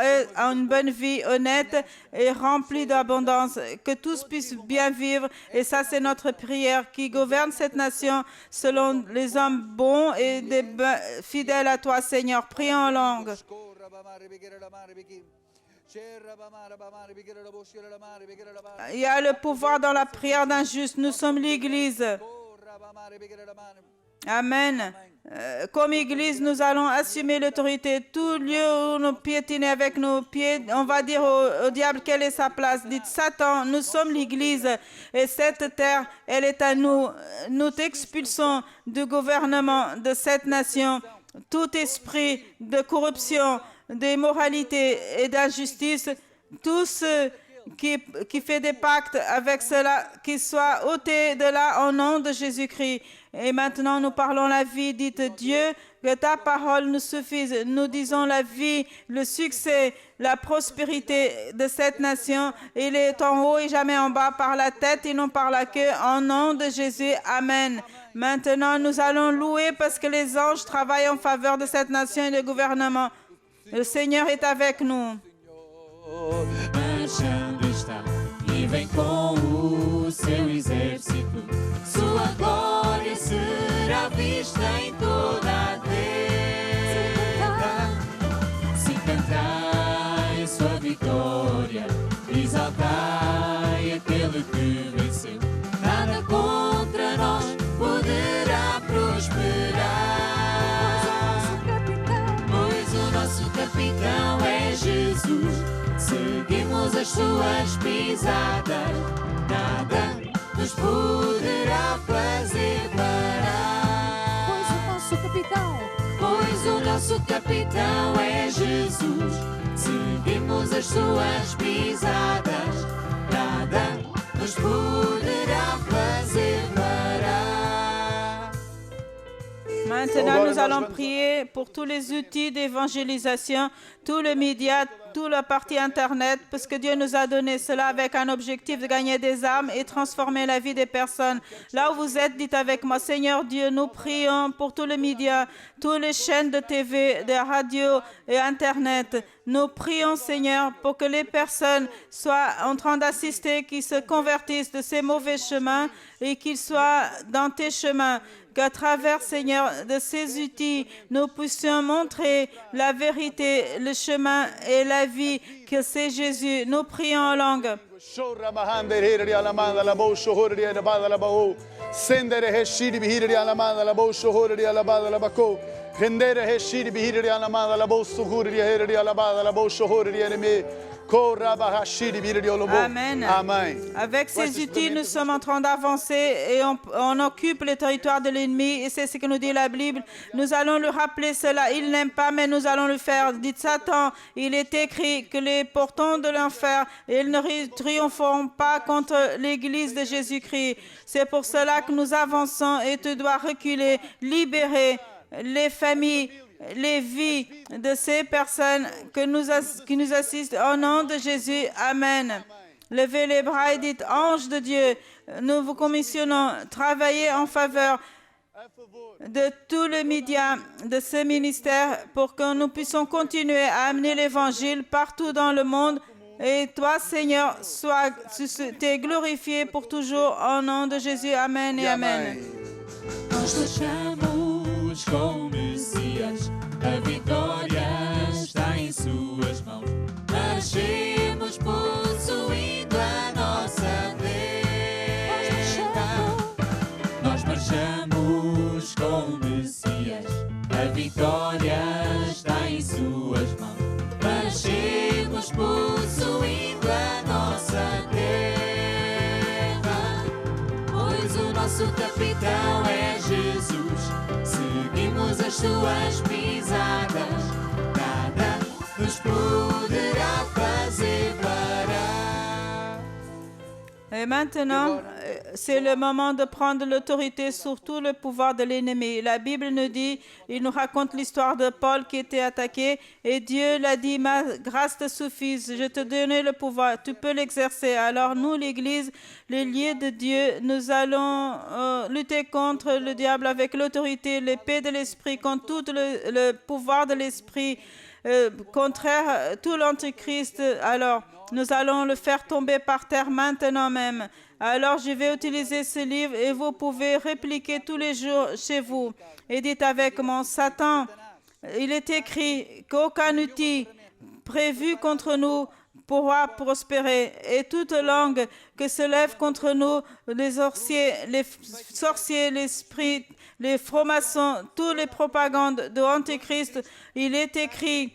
ait une bonne vie honnête et remplie d'abondance, que tous puissent bien vivre. Et ça, c'est notre prière, qui gouverne cette nation selon les hommes bons et fidèles à toi, Seigneur. Prions en langue. Il y a le pouvoir dans la prière d'un juste. Nous sommes l'Église. Amen. Comme Église, nous allons assumer l'autorité. Tout lieu où nous piétinons avec nos pieds, on va dire au diable quelle est sa place. Dites, Satan, nous sommes l'Église et cette terre, elle est à nous. Nous t'expulsons du gouvernement de cette nation. Tout esprit de corruption, d'immoralité et d'injustice, tout ce qui fait des pactes avec cela, qu'il soit ôté de là au nom de Jésus-Christ. Et maintenant, nous parlons la vie. Dites, Dieu, que ta parole nous suffise. Nous disons la vie, le succès, la prospérité de cette nation. Il est en haut et jamais en bas, par la tête et non par la queue, en nom de Jésus. Amen. Maintenant, nous allons louer parce que les anges travaillent en faveur de cette nation et du gouvernement. Le Seigneur est avec nous. Marchando está e vem com o seu exército. Sua glória será vista em toda a terra. Se cantai a sua vitória, exaltai aquele que venceu. Nada contra nós poderá prosperar. Pois o nosso capitão é Jesus. Seguimos as suas pisadas, nada nos poderá fazer parar. Pois o nosso capitão é Jesus. Seguimos as suas pisadas, nada nos poderá fazer parar. Maintenant, nous allons prier pour tous les outils d'évangélisation, tous les médias, toute la partie Internet, parce que Dieu nous a donné cela avec un objectif de gagner des âmes et transformer la vie des personnes. Là où vous êtes, dites avec moi, Seigneur Dieu, nous prions pour tous les médias, toutes les chaînes de TV, de radio et Internet. Nous prions, Seigneur, pour que les personnes soient en train d'assister, qu'ils se convertissent de ces mauvais chemins et qu'ils soient dans tes chemins. Qu'à travers, Seigneur, de ces outils, nous puissions montrer la vérité, le chemin et la vie, que c'est Jésus. Nous prions en langue. Amen. Amen. Avec ces outils, nous sommes en train d'avancer et on occupe le territoire de l'ennemi. Et c'est ce que nous dit la Bible. Nous allons lui rappeler cela. Il n'aime pas, mais nous allons le faire. Dites Satan, il est écrit que les portants de l'enfer, ils ne triompheront pas contre l'Église de Jésus-Christ. C'est pour cela que nous avançons et tu dois reculer, libérer les familles, les vies de ces personnes qui nous assistent au nom de Jésus. Amen. Levez les bras et dites, ange de Dieu, nous vous commissionnons, travailler en faveur de tous les médias de ce ministère pour que nous puissions continuer à amener l'évangile partout dans le monde. Et toi, Seigneur, t'es glorifié pour toujours au nom de Jésus. Amen et Amen. Nós marchamos com o Messias, a vitória está em suas mãos. Marchemos possuindo a nossa terra. Nós marchamos com o Messias, a vitória está em suas mãos. Marchemos possuindo a nossa terra. Pois o nosso capitão é Jesus. Seguimos as suas pisadas, nada nos poderá fazer parar. Et maintenant, c'est le moment de prendre l'autorité sur tout le pouvoir de l'ennemi. La Bible nous dit, il nous raconte l'histoire de Paul qui était attaqué et Dieu l'a dit, ma grâce te suffit, je te donne le pouvoir, tu peux l'exercer. Alors nous, l'Église, les lieux de Dieu, nous allons lutter contre le diable avec l'autorité, l'épée de l'esprit, contre tout le pouvoir de l'esprit, contraire tout l'antichrist. Alors, nous allons le faire tomber par terre maintenant même. Alors, je vais utiliser ce livre et vous pouvez répliquer tous les jours chez vous. Et dites avec moi, Satan, il est écrit qu'aucun outil prévu contre nous pourra prospérer. Et toute langue que se lève contre nous, les sorciers, l'esprit, les francs-maçons, toutes les propagandes de l'Antéchrist, il est écrit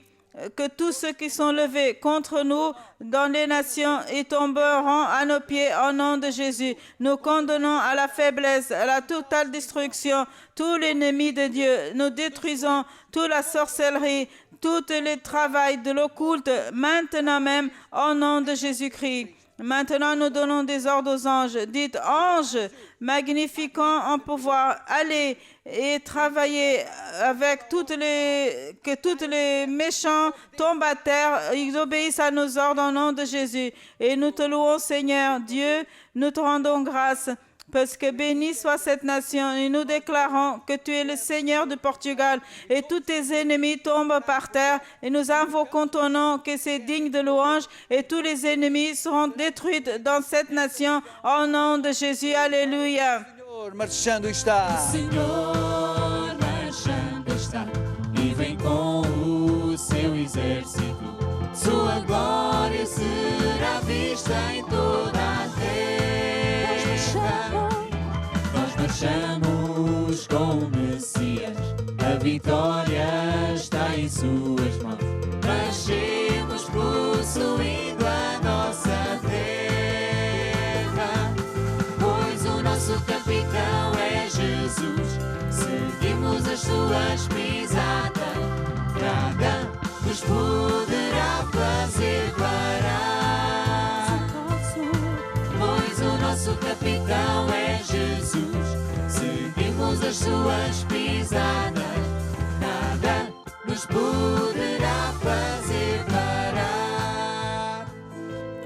que tous ceux qui sont levés contre nous dans les nations, ils tomberont à nos pieds au nom de Jésus. Nous condamnons à la faiblesse, à la totale destruction, tout l'ennemi de Dieu. Nous détruisons toute la sorcellerie, tout le travail de l'occulte, maintenant même au nom de Jésus-Christ. Maintenant, nous donnons des ordres aux anges. Dites, anges, magnifiquant en pouvoir, allez et travaillez avec que tous les méchants tombent à terre. Ils obéissent à nos ordres au nom de Jésus. Et nous te louons, Seigneur Dieu, nous te rendons grâce. Parce que béni soit cette nation et nous déclarons que tu es le Seigneur du Portugal et tous tes ennemis tombent par terre et nous invoquons ton nom que c'est digne de louange et tous les ennemis seront détruits dans cette nation au nom de Jésus. Alléluia. Senhor marchando está. Senhor marchando está e vem com o seu exército. Sua glória será vista em toda a terra. Nós marchamos com o Messias, a vitória está em suas mãos. Marchemos possuindo a nossa terra, pois o nosso capitão é Jesus. Seguimos as suas pisadas, nada nos poderá fazer parar, pois o nosso capitão é Jesus. Seguimos as suas pisadas, nada nos poderá fazer parar.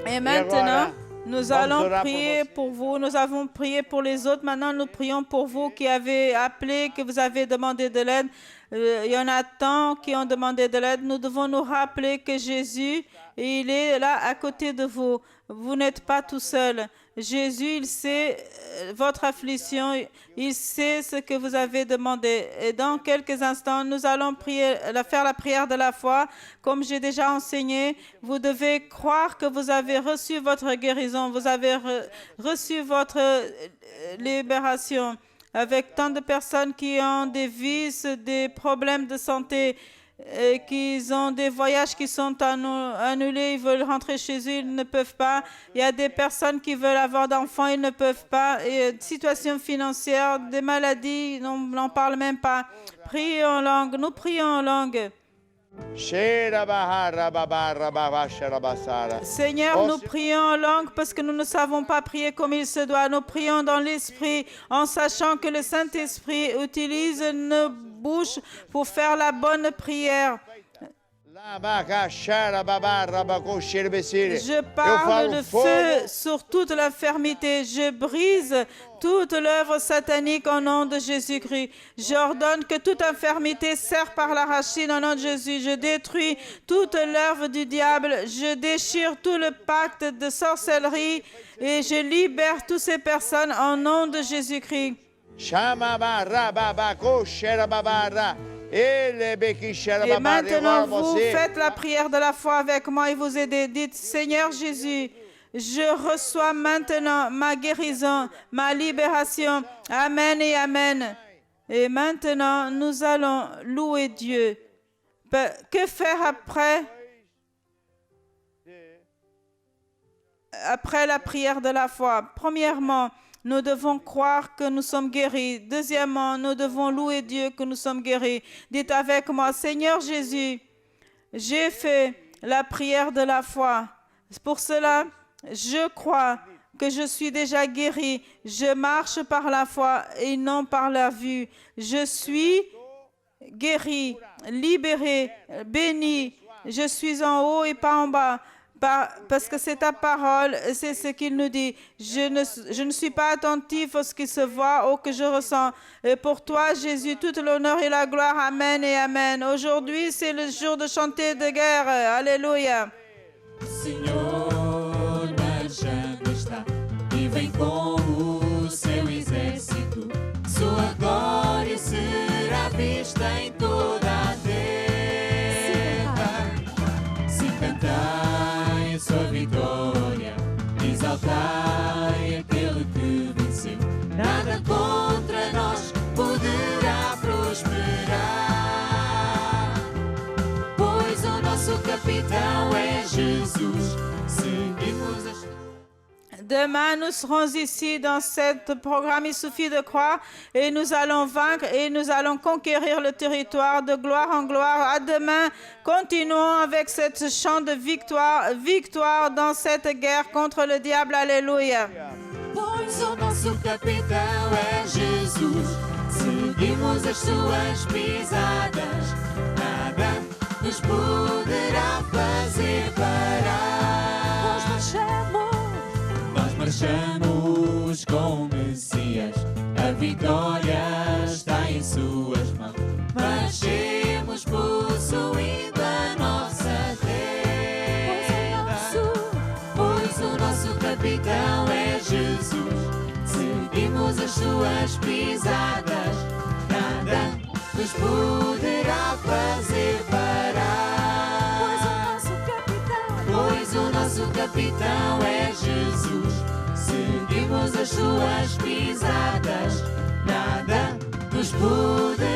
Et maintenant, nous allons prier pour vous. Nous avons prié pour les autres. Maintenant, nous prions pour vous qui avez appelé, que vous avez demandé de l'aide. Il y en a tant qui ont demandé de l'aide. Nous devons nous rappeler que Jésus, il est là à côté de vous. Vous n'êtes pas tout seul. Jésus, il sait votre affliction. Il sait ce que vous avez demandé. Et dans quelques instants, nous allons faire la prière de la foi. Comme j'ai déjà enseigné, vous devez croire que vous avez reçu votre guérison. Vous avez reçu votre libération. Avec tant de personnes qui ont des vices, des problèmes de santé, qui ont des voyages qui sont annulés, ils veulent rentrer chez eux, ils ne peuvent pas. Il y a des personnes qui veulent avoir d'enfants, ils ne peuvent pas. Et situation financière, des maladies, on n'en parle même pas. Priez en langue, nous prions en langue. Seigneur, nous prions en langue parce que nous ne savons pas prier comme il se doit. Nous prions dans l'Esprit en sachant que le Saint-Esprit utilise nos bouches pour faire la bonne prière. Je parle de feu sur toute l'infirmité. Je brise toute l'œuvre satanique au nom de Jésus-Christ. J'ordonne que toute infirmité serre par la racine au nom de Jésus. Je détruis toute l'œuvre du diable. Je déchire tout le pacte de sorcellerie et je libère toutes ces personnes au nom de Jésus-Christ. Et maintenant, vous faites la prière de la foi avec moi et vous aidez. Dites, Seigneur Jésus, je reçois maintenant ma guérison, ma libération. Amen et Amen. Et maintenant, nous allons louer Dieu. Que faire après? Après la prière de la foi. Premièrement, nous devons croire que nous sommes guéris. Deuxièmement, nous devons louer Dieu que nous sommes guéris. Dites avec moi, Seigneur Jésus, j'ai fait la prière de la foi. Pour cela, je crois que je suis déjà guéri. Je marche par la foi et non par la vue. Je suis guéri, libéré, béni. Je suis en haut et pas en bas. Parce que c'est ta parole, c'est ce qu'il nous dit. Je ne suis pas attentif à ce qui se voit ou que je ressens. Et pour toi, Jésus, toute l'honneur et la gloire. Amen et amen. Aujourd'hui, c'est le jour de chanter de guerre. Alléluia. O Senhor marchando está e vem com o seu exército. Sua glória será vista em toda a terra. Se cantai sua vitória, exaltai aquele que venceu. Nada contra nós poderá prosperar, pois o nosso capitão é Jesus. Seguimos as... Demain, nous serons ici dans ce programme. Il suffit de croire et nous allons vaincre et nous allons conquérir le territoire de gloire en gloire. À demain, continuons avec cette chant de victoire, victoire dans cette guerre contre le diable. Alléluia. Pois o nosso capitão é Jesus. Seguimos as suas pisadas. Nada nos poderá fazer parar. Nós marchamos com o Messias. A vitória está em suas mãos. Marchemos possuindo a nossa terra. Pois o nosso capitão é Jesus. Seguimos as suas pisadas. Nada nos poderá fazer parar. Pois o nosso capitão é Jesus. Seguimos as suas pisadas. Nada nos poderá